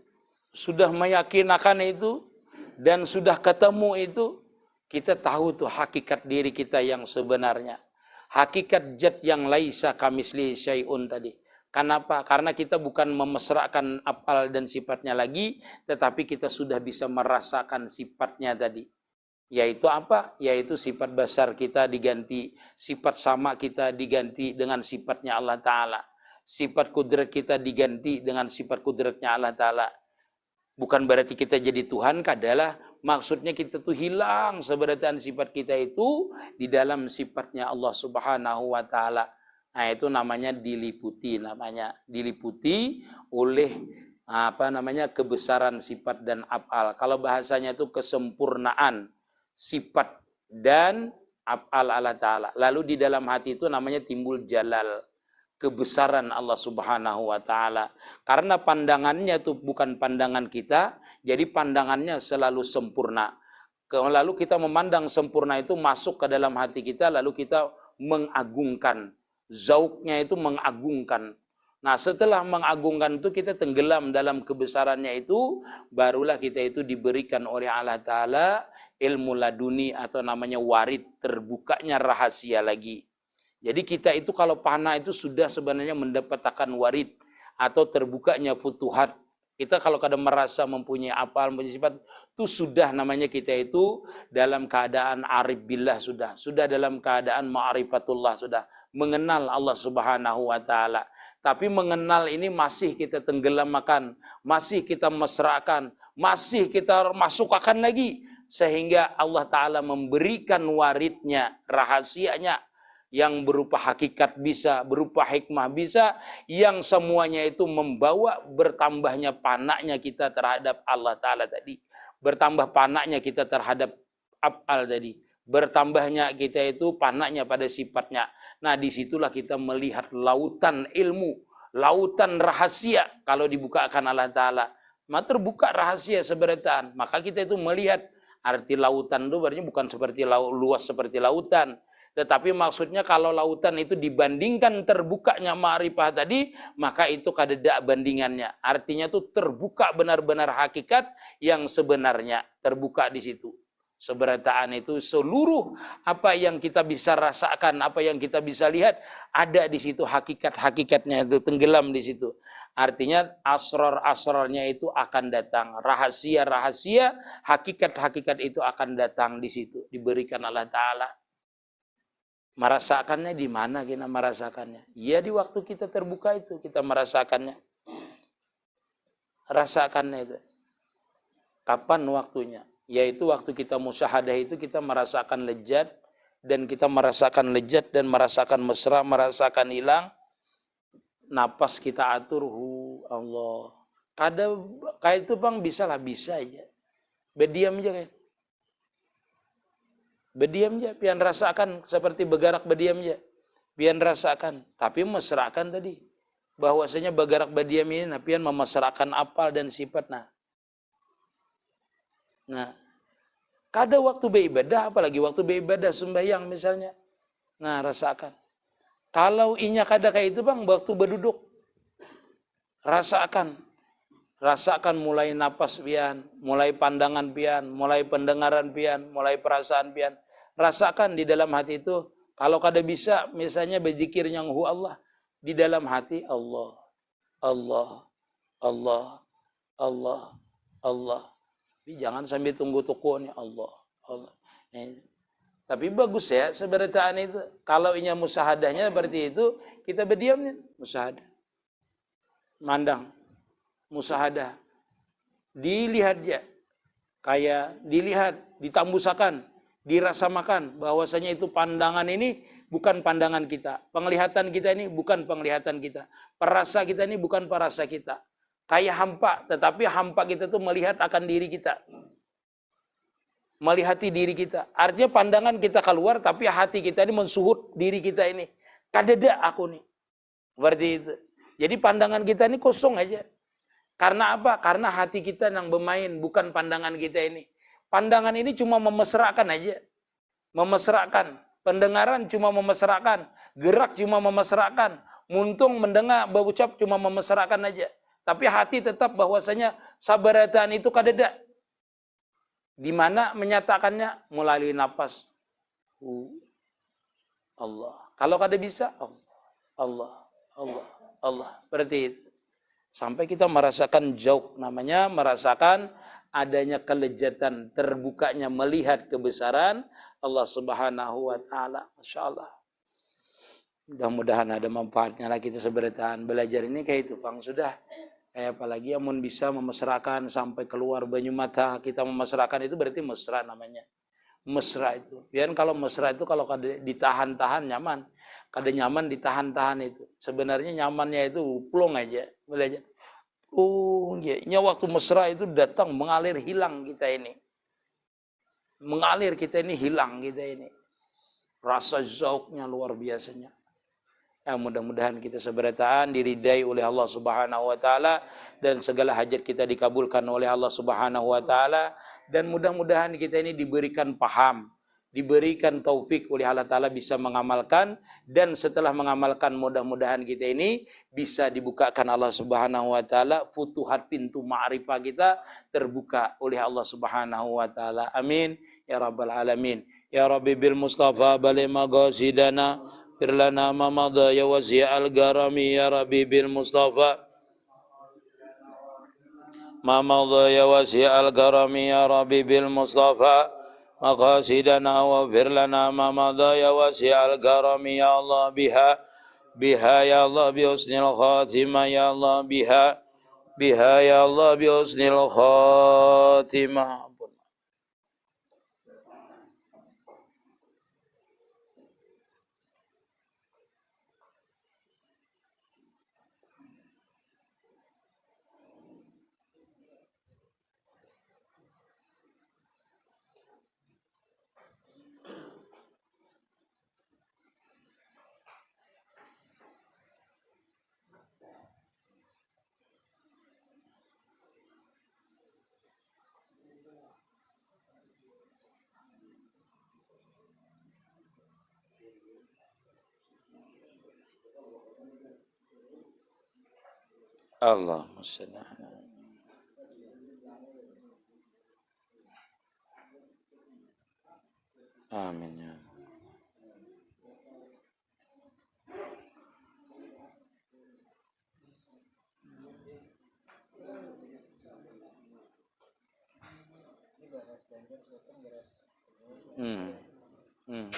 sudah meyakinakan itu, dan sudah ketemu itu, kita tahu tuh hakikat diri kita yang sebenarnya. Hakikat zat yang laisa kamislihi syai'un tadi. Kenapa? Karena kita bukan memesrakan af'al dan sifatnya lagi, tetapi kita sudah bisa merasakan sifatnya tadi. Yaitu apa? Yaitu sifat basar kita diganti, sifat sama kita diganti dengan sifatnya Allah Ta'ala. Sifat kudrat kita diganti dengan sifat kudratnya Allah Ta'ala. Bukan berarti kita jadi Tuhan, kadalah maksudnya kita tuh hilang sebenarnya sifat kita itu di dalam sifatnya Allah Subhanahu wa Ta'ala. Nah itu namanya diliputi, oleh kebesaran sifat dan af'al. Kalau bahasanya itu kesempurnaan sifat dan af'al Allah Ta'ala. Lalu di dalam hati itu namanya timbul jalal, kebesaran Allah Subhanahu wa Ta'ala. Karena pandangannya itu bukan pandangan kita, jadi pandangannya selalu sempurna. Lalu kita memandang sempurna itu masuk ke dalam hati kita, lalu kita mengagungkan. Zauknya itu mengagungkan. Nah setelah mengagungkan itu kita tenggelam dalam kebesarannya itu, barulah kita itu diberikan oleh Allah Ta'ala ilmu laduni atau namanya warid, terbukanya rahasia lagi. Jadi kita itu kalau panah itu sudah sebenarnya mendapatkan warid atau terbukanya futuhat. Kita kalau kadang merasa mempunyai apal, mempunyai sifat, itu sudah namanya kita itu dalam keadaan arif billah sudah dalam keadaan ma'rifatullah sudah, mengenal Allah Subhanahu wa Ta'ala. Tapi mengenal ini masih kita tenggelamkan, masih kita mesrakan, masih kita masukkan lagi, sehingga Allah Ta'ala memberikan waridnya, rahasianya, yang berupa hakikat bisa, berupa hikmah bisa, yang semuanya itu membawa bertambahnya panaknya kita terhadap Allah Ta'ala tadi. Bertambah panaknya kita terhadap af'al tadi. Bertambahnya kita itu panaknya pada sifatnya. Nah, disitulah kita melihat lautan ilmu, lautan rahasia kalau dibukakan Allah Ta'ala. Maka terbuka rahasia seberataan. Maka kita itu melihat arti lautan itu berarti bukan seperti luas seperti lautan. Tetapi maksudnya kalau lautan itu dibandingkan terbukanya ma'rifah tadi, maka itu kadeda bandingannya. Artinya itu terbuka benar-benar hakikat yang sebenarnya terbuka di situ. Seberataan itu seluruh apa yang kita bisa rasakan, apa yang kita bisa lihat ada di situ, hakikat-hakikatnya itu tenggelam di situ. Artinya asrar-asrarnya itu akan datang, rahasia-rahasia, hakikat-hakikat itu akan datang di situ, diberikan Allah Ta'ala. Merasakannya di mana kita merasakannya? Ya di waktu kita terbuka itu kita merasakannya. Rasakannya itu. Kapan waktunya? Yaitu waktu kita musyahadah itu kita merasakan lezat dan kita merasakan lezat dan merasakan mesra, merasakan hilang. Napas kita atur, Allah. Kayak itu bang bisa lah, bisa aja. Berdiam aja kayak. Berdiam aja, pian rasakan seperti bergerak berdiam aja. Pian rasakan, tapi mesrakan tadi. Bahwasanya bergerak berdiam ini, nah, pian memesrakan apal dan sifat. Nah, kada waktu beribadah, apalagi waktu beribadah sembahyang misalnya. Nah, rasakan. Kalau inya kada kayak itu bang, waktu berduduk. Rasakan. Rasakan mulai napas pian, mulai pandangan pian, mulai pendengaran pian, mulai perasaan pian. Rasakan di dalam hati itu. Kalau kada bisa, misalnya berzikir yang Allah. Di dalam hati, Allah. Allah. Allah. Allah. Allah. Tapi jangan sambil tunggu tokonya Allah. Allah. Tapi bagus ya, seberataan itu. Kalau inya musahadahnya seperti itu, kita berdiam nih. Musahadah. Mandang. Musahadah. Dilihat ya. Kayak dilihat, ditambusakan. Dirasamakan bahwasanya itu pandangan ini bukan pandangan kita. Penglihatan kita ini bukan penglihatan kita. Perasa kita ini bukan perasa kita. Kayak hampa, tetapi hampa kita tuh melihat akan diri kita. Melihati diri kita. Artinya pandangan kita keluar, tapi hati kita ini mensuhut diri kita ini. Kadeda aku nih. Berarti itu. Jadi pandangan kita ini kosong aja. Karena apa? Karena hati kita yang bermain, bukan pandangan kita ini. Pandangan ini cuma memesrakan aja. Memesrakan. Pendengaran cuma memesrakan. Gerak cuma memesrakan. Muntung mendengar, berucap cuma memesrakan aja. Tapi hati tetap bahwasanya sabarataan itu kadeda. Di mana menyatakannya? Melalui nafas. Allah. Kalau kada bisa, Allah. Allah. Allah. Berarti itu. Sampai kita merasakan jauh, namanya merasakan adanya kelezatan, terbukanya melihat kebesaran Allah Subhanahu wa Ta'ala. Masya Allah. Mudah-mudahan ada manfaatnya lah kita seberataan belajar ini kayak itu, Bang. Sudah. Kayak apalagi yang bisa memesrakan sampai keluar banyu mata, kita memesrakan itu berarti mesra namanya. Mesra itu. Biar kalau mesra itu kalau kada ditahan-tahan nyaman. Kada nyaman ditahan-tahan itu. Sebenarnya nyamannya itu plong aja. Belajar. Ya, waktu mesra itu datang mengalir hilang kita ini. Mengalir kita ini hilang kita ini. Rasa zauknya luar biasanya. Ya, mudah-mudahan kita seberataan diridai oleh Allah Subhanahu wa Ta'ala dan segala hajat kita dikabulkan oleh Allah Subhanahu wa Ta'ala, dan mudah-mudahan kita ini diberikan paham, diberikan taufik oleh Allah Ta'ala bisa mengamalkan, dan setelah mengamalkan mudah-mudahan kita ini bisa dibukakan Allah Subhanahu wa Ta'ala, futuhat pintu ma'rifah kita terbuka oleh Allah Subhanahu wa Ta'ala. Amin ya rabbal alamin. Ya Rabbi bil Mustafa bali magasidana firlana ma madha ya wasi' al-garami ya Rabbi bil Mustafa ma madha ya wasi' al-garami ya Rabbi bil Mustafa maqasidana wa firlana ma madha ya wasi' al-garami ya Allah biha ya Allah bi husnil khatimah ya Allah biha ya Allah bi husnil khatimah. Allahumma shalli ala. Amin ya. Hmm. Hmm.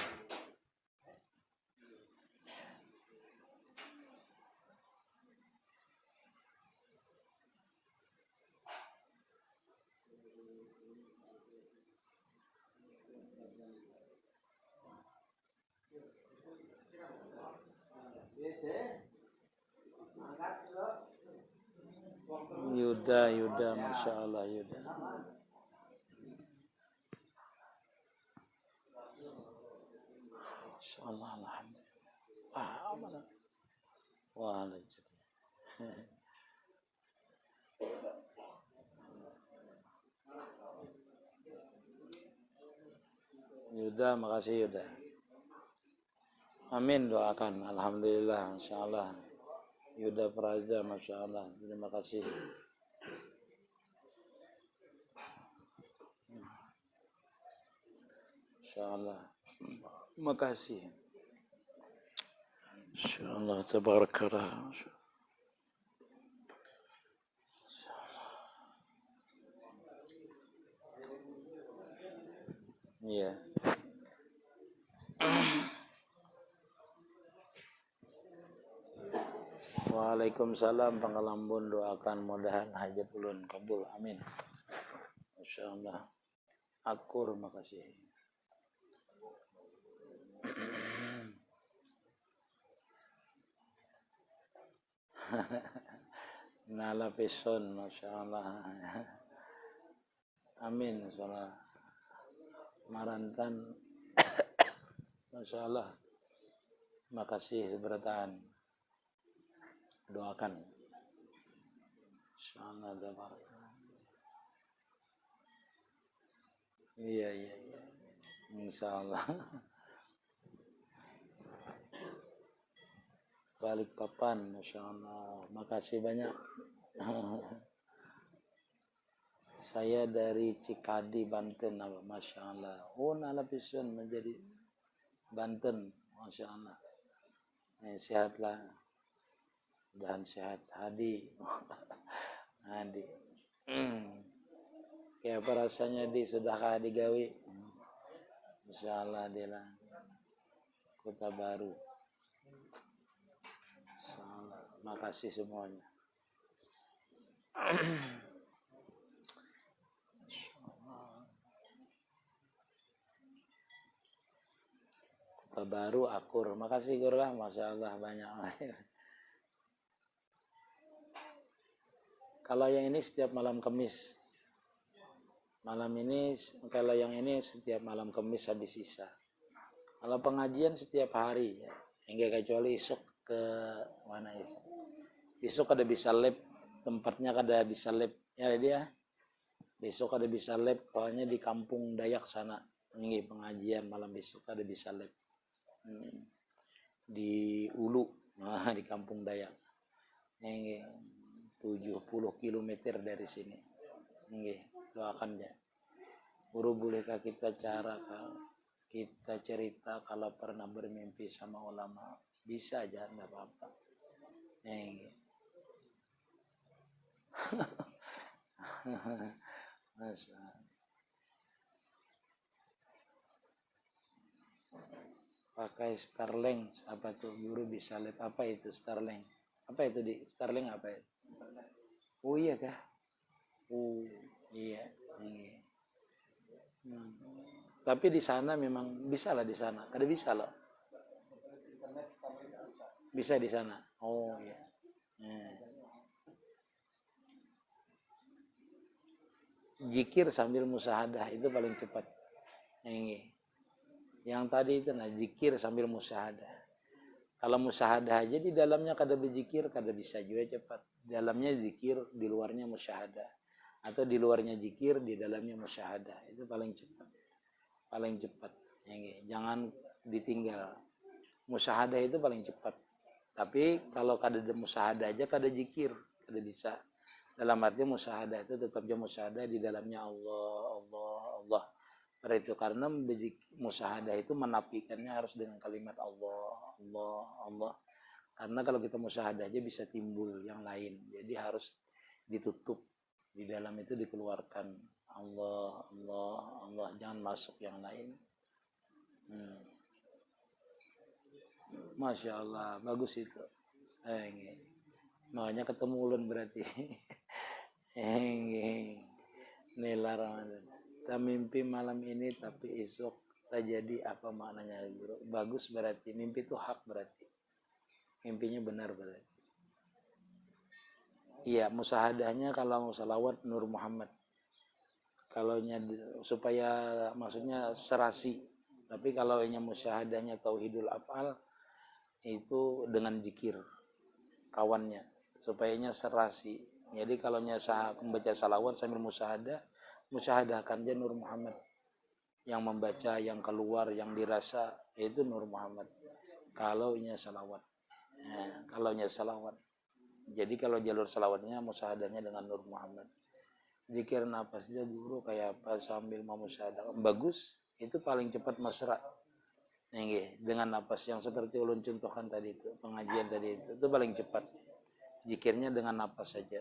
Yuda, Masya Allah Yuda. Masya Allah, Alhamdulillah. Wah, mana? Wah, lanjut. Yuda, makasih Yuda. Amin, doakan. Alhamdulillah, Masya Allah. Yuda Praja, Masya Allah. Terima kasih. Masya Allah. Terima kasih. Masya Allah, tabarakallah. Iya. Waalaikumsalam, Pangalambun, doakan mudahan hajat ulun kabul. Amin. Masya Allah. Akur, makasih. Nala peson, Masya Allah. Amin, Masya Marantan, Masya Allah. Makasih seberataan. Doakan. Masya Allah. Iya. Insya Allah. Balikpapan, Masya Allah. Makasih banyak. Saya dari Cikadi, Banten, Masya Allah. Oh, nala pisun menjadi Banten, Masya Allah. Sehatlah. Dan sehat. Hadi. Kayak apa rasanya sudah digawi? Masya Allah, dia lah. Kota Baru. Masya Allah. Makasih semuanya. Kota Baru, Akur. Makasih Gur lah, Masya Allah banyak. Kalau yang ini setiap malam Kamis. Kalau yang ini setiap malam Kamis habis sisa. Kalau pengajian setiap hari. Ya. Hingga kecuali esok ke mana itu. Besok ada bisa lab. Tempatnya ada bisa lab. Ya dia. Besok ada bisa lab. Pokoknya di kampung Dayak sana. Ini pengajian malam besok ada bisa lab. Di Ulu. Nah, di kampung Dayak. Ini 70 km dari sini. Nggih, doakan ya. Guru, bolehkah kita cerita kalau pernah bermimpi sama ulama? Bisa aja, enggak apa-apa. Nggih. Masya. Pakai Starlink, apa tuh? Guru bisa lihat apa itu Starlink? Apa itu di Starlink apa itu? Oh iya kah? Oh iya. Tapi di sana memang bisa lah di sana. Ada bisa loh. Bisa di sana. Oh iya. Zikir sambil musyahadah itu paling cepat. Yang tadi itu zikir sambil musyahadah. Kalau musyahadah aja di dalamnya kada berzikir, kada bisa juga cepat. Dalamnya zikir, di luarnya musyahadah. Atau di luarnya zikir, di dalamnya musyahadah. Itu paling cepat. Paling cepat. Jangan ditinggal. Musyahadah itu paling cepat. Tapi kalau kada ada musyahadah aja kada zikir, kada bisa. Dalam arti musyahadah itu tetap aja musyahadah di dalamnya Allah, Allah, Allah. Karena musyahadah itu menafikannya harus dengan kalimat Allah, Allah, Allah. Karena kalau kita musyahadah aja bisa timbul yang lain. Jadi harus ditutup. Di dalam itu dikeluarkan Allah, Allah, Allah. Jangan masuk yang lain. Masya Allah, bagus itu. Makanya ketemu ulun berarti. Nila Ramadan. Tak mimpi malam ini tapi esok tak jadi, apa maknanya guru? Bagus berarti. Mimpi itu hak berarti. Mimpinya benar berarti. Iya, musahadahnya kalau salawat Nur Muhammad. Kalau supaya maksudnya serasi. Tapi kalau nya musyahadahnya tauhidul af'al itu dengan zikir kawannya supayanya serasi. Jadi kalau membaca salawat sambil musyahadahkan dia Nur Muhammad. Yang membaca, yang keluar, yang dirasa itu Nur Muhammad. Kalau nya salawat. Kalau nya salawat. Jadi kalau jalur salawatnya musyahadahnya dengan Nur Muhammad. Zikir nafasnya guru kayak apa sambil mau musyahadah. Bagus, itu paling cepat mesra. Dengan nafas yang seperti ulun contohkan tadi itu, pengajian tadi itu paling cepat. Zikirnya dengan nafas saja.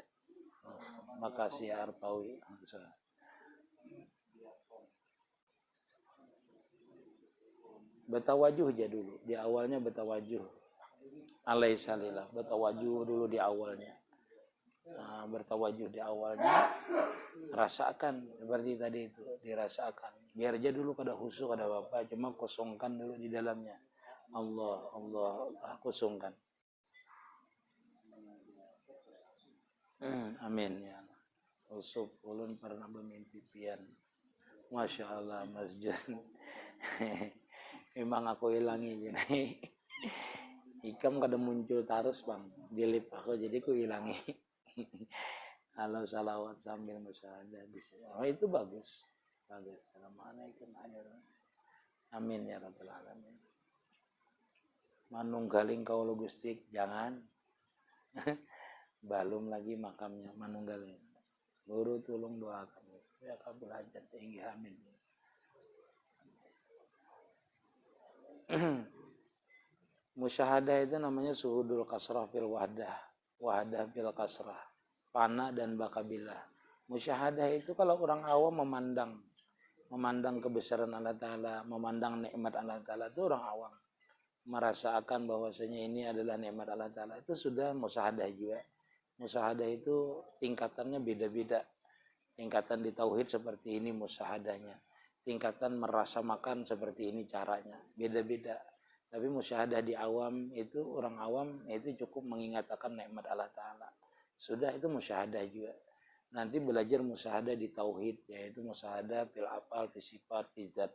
Makasih ya Arpawi. Betawajuh aja dulu. Di awalnya betawajuh. Alaihissalam. Betawajuh dulu di awalnya. Bertawajuh di awalnya. Rasakan seperti tadi itu. Dirasakan. Biar aja dulu kada khusyuk, kada apa. Cuma kosongkan dulu di dalamnya. Allah, Allah, kosongkan. Amin ya. Usuf ulun pernah bermimpi pian. Masya Allah Mas Jan. Memang aku hilangi jadi. Ikam kada muncul terus bang. Dilip aku jadi ku hilangi. Kalau salawat sambil musyahadah bisa. Oh itu bagus. Bagus. Assalamualaikum. Amin ya rabbal alamin. Manunggaling kaula Gusti jangan. Balum lagi makamnya manunggaling. Guru tolong doakan. Ya kabul hajat tinggi amin. Musyahadah itu namanya suhudul kasrah fil wahdah. Wahdah fil kasrah. Fana dan bakabilah. Musyahadah itu kalau orang awam memandang kebesaran Allah Ta'ala, memandang nikmat Allah Ta'ala, itu orang awam. Merasakan bahwasanya ini adalah nikmat Allah Ta'ala, itu sudah musyahadah juga. Musyahadah itu tingkatannya beda-beda. Tingkatan di tauhid seperti ini musyahadahnya. Tingkatan merasa makan seperti ini caranya. Beda-beda. Tapi musyahadah di awam itu, orang awam itu cukup mengingatkan nikmat Allah Ta'ala. Sudah itu musyahadah juga. Nanti belajar musyahadah di tauhid, yaitu musyahadah fil afal, fil sifat, fil zat.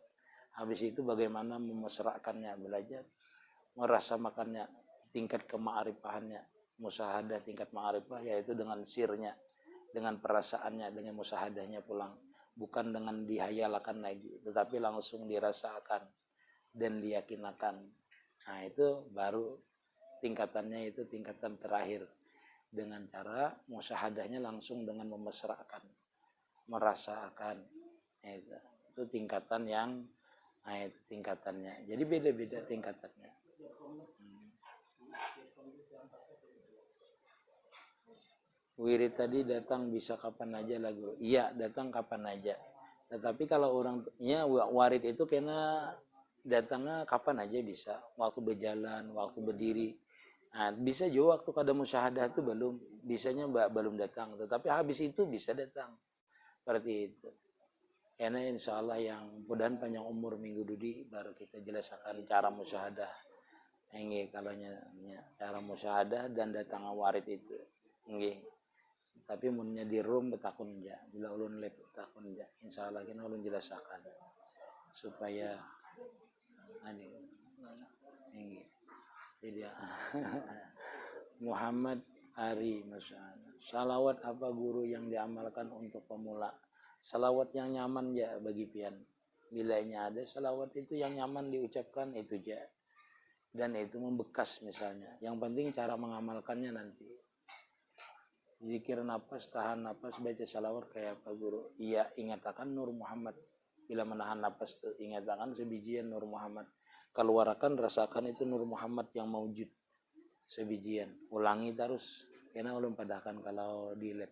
Habis itu bagaimana memesrakannya, belajar merasa makannya, tingkat kema'arifahannya. Musyahadah tingkat ma'arifah yaitu dengan sirnya, dengan perasaannya, dengan musyahadahnya pulang. Bukan dengan dihayalakan lagi, tetapi langsung dirasakan dan diyakinakan. Nah itu baru tingkatannya, itu tingkatan terakhir. Dengan cara musyahadahnya langsung dengan memesrakan, merasakan. Itu tingkatan yang, nah itu tingkatannya. Jadi beda-beda tingkatannya. Wirid tadi datang bisa kapan aja lah guru. Iya datang kapan aja. Tetapi kalau orangnya warid itu kena datangnya kapan aja bisa. Waktu berjalan, waktu berdiri. Nah, bisa juga waktu kada musyahadah itu belum. Bisanya belum datang. Tetapi habis itu bisa datang. Seperti itu. Karena insya Allah yang mudahan panjang umur minggu dudi baru kita jelaskan cara musyahadah. Ini kalau cara musyahadah dan datang warid itu. Nggih. Tapi munnya di room betakun aja. Bila ulun lep betakun aja. Insya Allah kita ulun jelaskan. Supaya ini. Jadi Muhammad Ari Masyaallah. Salawat apa guru yang diamalkan untuk pemula? Salawat yang nyaman ya bagi pian. Bilanya ada salawat itu yang nyaman diucapkan itu aja. dan itu membekas misalnya. Yang penting cara mengamalkannya nanti. Zikir nafas, tahan nafas, baca salawat kayak apa guru? Iya, ingatkan Nur Muhammad. Bila menahan nafas itu ingatkan sebijian Nur Muhammad. Keluarkan rasakan itu Nur Muhammad yang maujud sebijian. Ulangi terus. Karena ulun padahkan kalau di lab.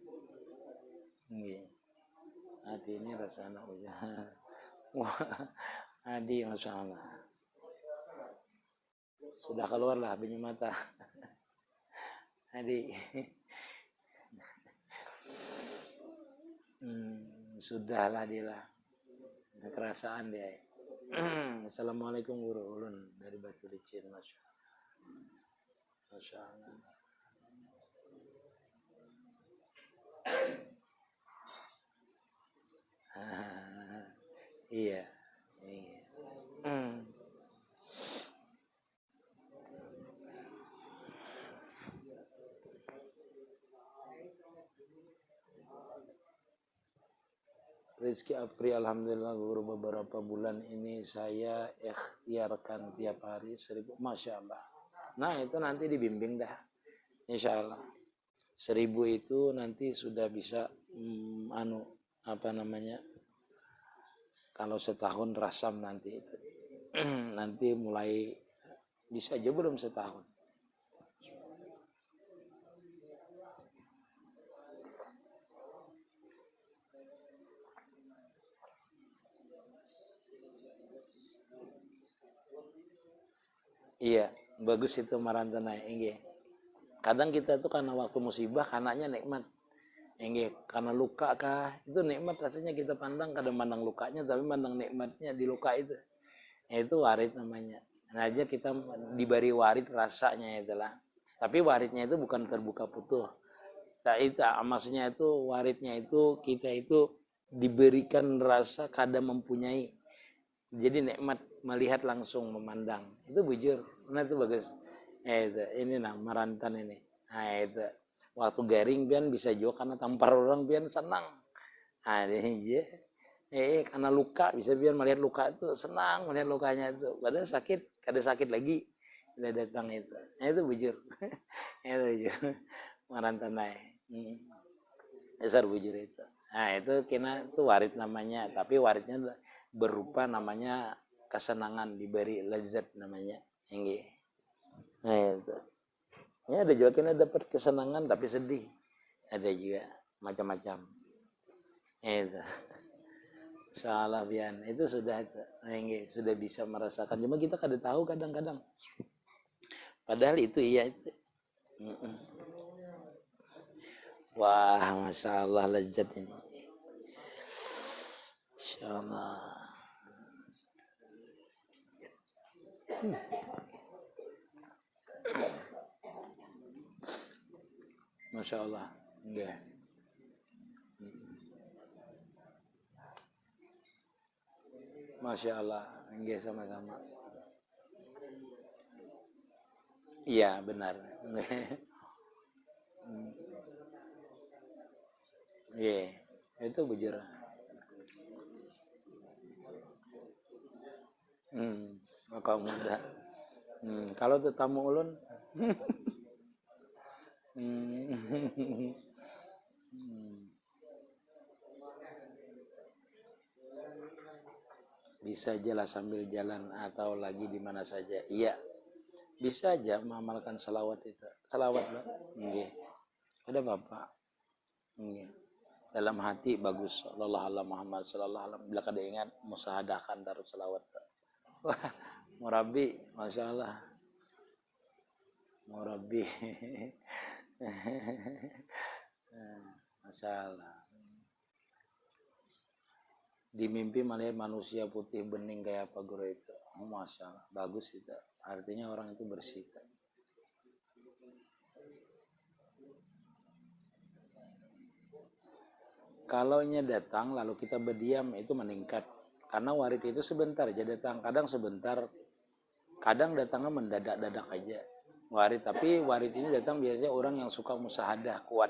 Nggih. Hati ini rasa anak uja. Wah, Adi Masya Allah. Sudah keluarlah bunyi mata. Adi. Sudahlah dia lah. Kerasaan dia. Assalamualaikum guru ulun dari Batu Licin. Masya Allah. Iya. Rizki Apri, alhamdulillah guru, beberapa bulan ini saya ikhtiarkan tiap hari 1000. Masya Allah. Nah itu nanti dibimbing dah, insya Allah. 1000 itu nanti sudah bisa kalau setahun rasam nanti itu. Nanti mulai bisa aja belum setahun. Iya, bagus itu marantana enggih. Kadang kita tuh karena waktu musibah kanaknya nikmat. Enggih, karena luka kah? Itu nikmat rasanya kita pandang, kadang pandang lukanya tapi pandang nikmatnya di luka itu. Itu warid namanya. Nah aja kita diberi warid rasanya itulah. Tapi waridnya itu bukan terbuka putuh. Nah, itu maksudnya itu waridnya itu kita itu diberikan rasa kadang mempunyai. Jadi nikmat melihat langsung memandang. Itu bujur. Nah itu bagus. Itu ini marantan ini. Nah itu waktu garing pian bisa juga karena tampar orang pian senang. Nah ini karena luka bisa pian melihat luka itu senang melihat lukanya itu. Padahal sakit, kada sakit lagi. Bila datang itu. Nah itu bujur. Itu bujur. Marantan naik. Dasar bujur itu. Nah itu kena itu warid namanya. Tapi waridnya berupa namanya kesenangan, diberi lezat namanya. Yang nah itu. Ya ada juga kena dapat kesenangan tapi sedih. Ada juga macam-macam. Itu. Salah pian. Itu sudah sudah bisa merasakan. Cuma kita kada tahu kadang-kadang. Padahal itu iya itu. Wah, Masya Allah lezat ini. Masya Allah. Masya Allah. Enggak. Masya Allah. Enggak sama-sama. Iya benar. Iya, itu bujur. Maka mudah. Kalau tetamu ulun bisa aja lah sambil jalan atau lagi di mana saja. Iya, bisa aja mengamalkan salawat itu. Salawat lah. Nggih. Ada Bapak. Nggih. Dalam hati bagus. Sallallahu alaihi Muhammad sallallahu alaihi. Bila kada ingat musahadakan taruh salawat. Wah, murabi, Masya Allah. Murabi. Masya Allah. Di mimpi melihat manusia putih bening kayak apa guru itu. Oh, Masya Allah. Bagus itu. Artinya orang itu bersih. Kalau nya datang lalu kita berdiam itu meningkat. Karena warid itu sebentar aja datang. Kadang sebentar. Kadang datangnya mendadak-dadak aja. Warid. Tapi warid ini datang biasanya orang yang suka musahadah kuat.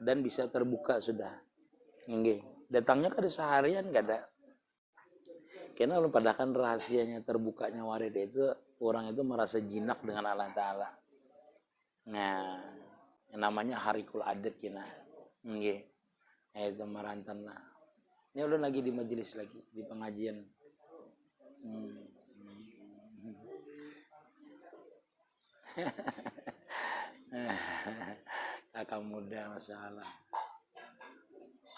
Dan bisa terbuka sudah. Nggih. Datangnya kada seharian kada. Karena lu padahkan rahasianya terbukanya warid itu orang itu merasa jinak dengan Allah Ta'ala. Nah, yang namanya harikul adat kina. Nggih. Itu marantan lah. Ini ulun lagi di majelis lagi, di pengajian. Kakak muda masalah.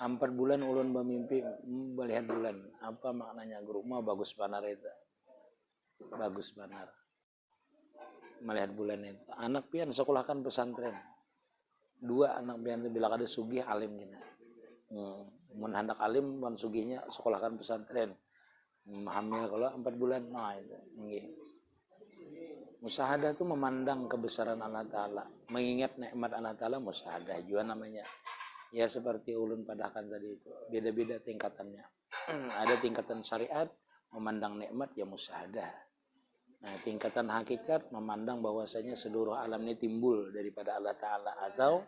4 bulan ulun bermimpi melihat bulan. Apa maknanya? Guru mah bagus banar itu. Bagus banar. Melihat bulan itu. Anak pian sekolahkan pesantren. 2 anak pian itu bila kada sugih alim gini. Mun hendak alim mun sugihnya sekolahkan pesantren. Hamil kalau 4 bulan. Nah itu. Nggih. Musyahadah itu memandang kebesaran Allah Ta'ala. Mengingat nikmat Allah Ta'ala musyahadah juga namanya. Ya seperti ulun padahkan tadi itu. Beda-beda tingkatannya. Ada tingkatan syariat, memandang nikmat ya musyahadah. Nah tingkatan hakikat, memandang bahwasanya seluruh alam ini timbul daripada Allah Ta'ala. Atau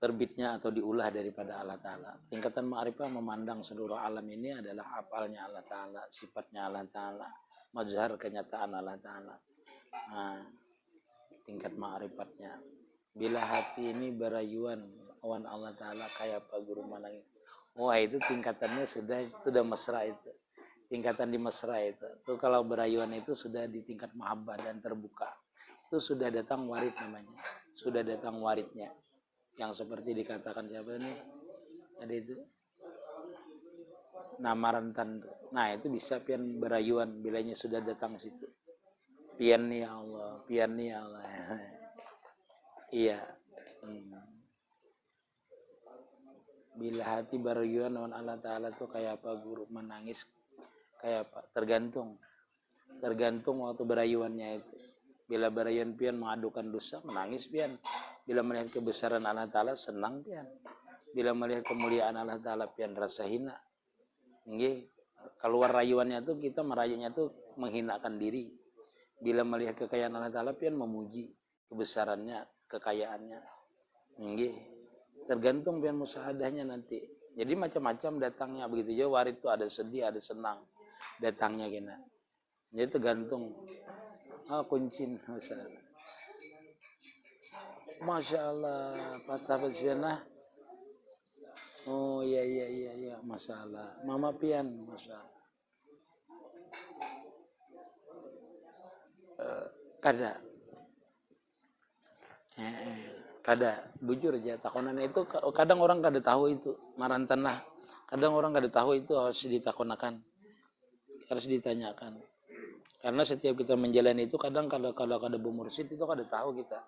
terbitnya atau diulah daripada Allah Ta'ala. Tingkatan ma'rifah memandang seluruh alam ini adalah apalnya Allah Ta'ala. Sifatnya Allah Ta'ala. Mazhar kenyataan Allah Ta'ala. Nah, tingkat ma'rifatnya. Bila hati ini berayuan awan Allah Ta'ala kayak apa guru manang. Wah itu tingkatannya sudah mesra itu. Tingkatan di mesra itu. Itu kalau berayuan itu sudah di tingkat mahabbah dan terbuka. Itu sudah datang warid namanya. Sudah datang waridnya. Yang seperti dikatakan siapa ini? Ada itu. Namarantan. Nah itu bisa pian berayuan bilanya sudah datang situ. Pian nih ya Allah, pian nih ya Allah. Iya. Bila hati berayuan dengan Allah Ta'ala tuh kayak apa guru menangis kayak apa? Tergantung waktu berayuannya itu. Bila berayuan pian mengadukan dosa menangis pian. Bila melihat kebesaran Allah Ta'ala senang pian. Bila melihat kemuliaan Allah Ta'ala pian rasa hina. Nggih, keluar rayuannya tuh kita merayunya tuh menghinakan diri. Bila melihat kekayaan Allah Ta'ala pian memuji kebesarannya, kekayaannya. Nggih, tergantung pian musyahadahnya nanti. Jadi macam-macam datangnya begitu aja warid itu ada sedih, ada senang datangnya kena. Jadi tergantung. Kuncin masalah. Masya Allah, patah bersianah. Oh iya, masalah. Mama pian, masalah. Kada bujur aja takonan itu kadang orang kada tahu itu marantan lah. Kadang orang kada tahu itu harus ditakonakan. Harus ditanyakan. Karena setiap kita menjalani itu kadang kalau kada bermursyid itu kada tahu kita.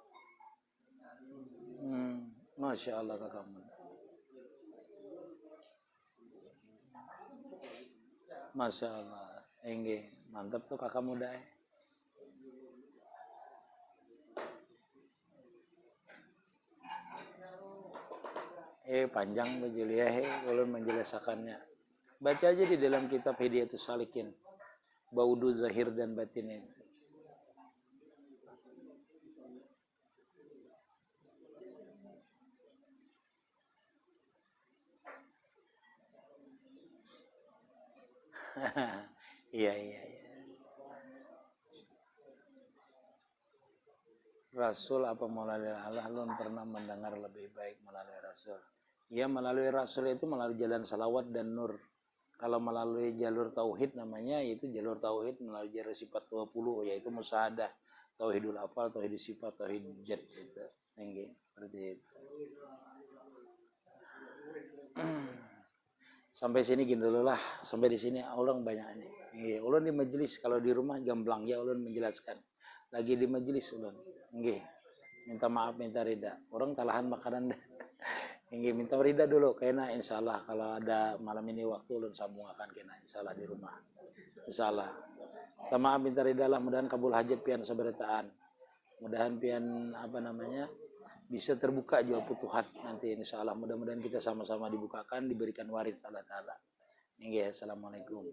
Masya Allah kakakmu. Masya Allah. Enggih, mantap tuh kakak muda. Panjang bejuliah ulun menjelaskannya. Baca aja di dalam kitab Hidayatus Salikin. Baudu zahir dan batin itu. Iya. Rasul apa melalui Allah belum pernah mendengar lebih baik melalui Rasul. Ya melalui Rasul itu melalui jalan salawat dan nur. Kalau melalui jalur tauhid namanya itu jalur tauhid melalui jalur sifat 20 yaitu musyahadah, tauhidul afal, tauhid sifat, tauhid jad gitu. Seperti itu. Sampai sini gini dulu lah. Sampai di sini orang banyak ini. Ulun di majelis kalau di rumah gamblang ya ulun menjelaskan. Lagi di majelis ulun. Nggih. Minta maaf, minta rida. Orang talahan makanan dah. Nggih, minta rida dulu kena insyaallah kalau ada malam ini waktu ulun sambung akan kena insyaallah di rumah. Insyaallah. Minta maaf, minta rida lah mudahan kabul hajat pian sabarataan. Mudahan pian bisa terbuka juga futuhat nanti insyaallah. Mudah-mudahan kita sama-sama dibukakan, diberikan warid Allah Ta'ala. Nggih, assalamualaikum.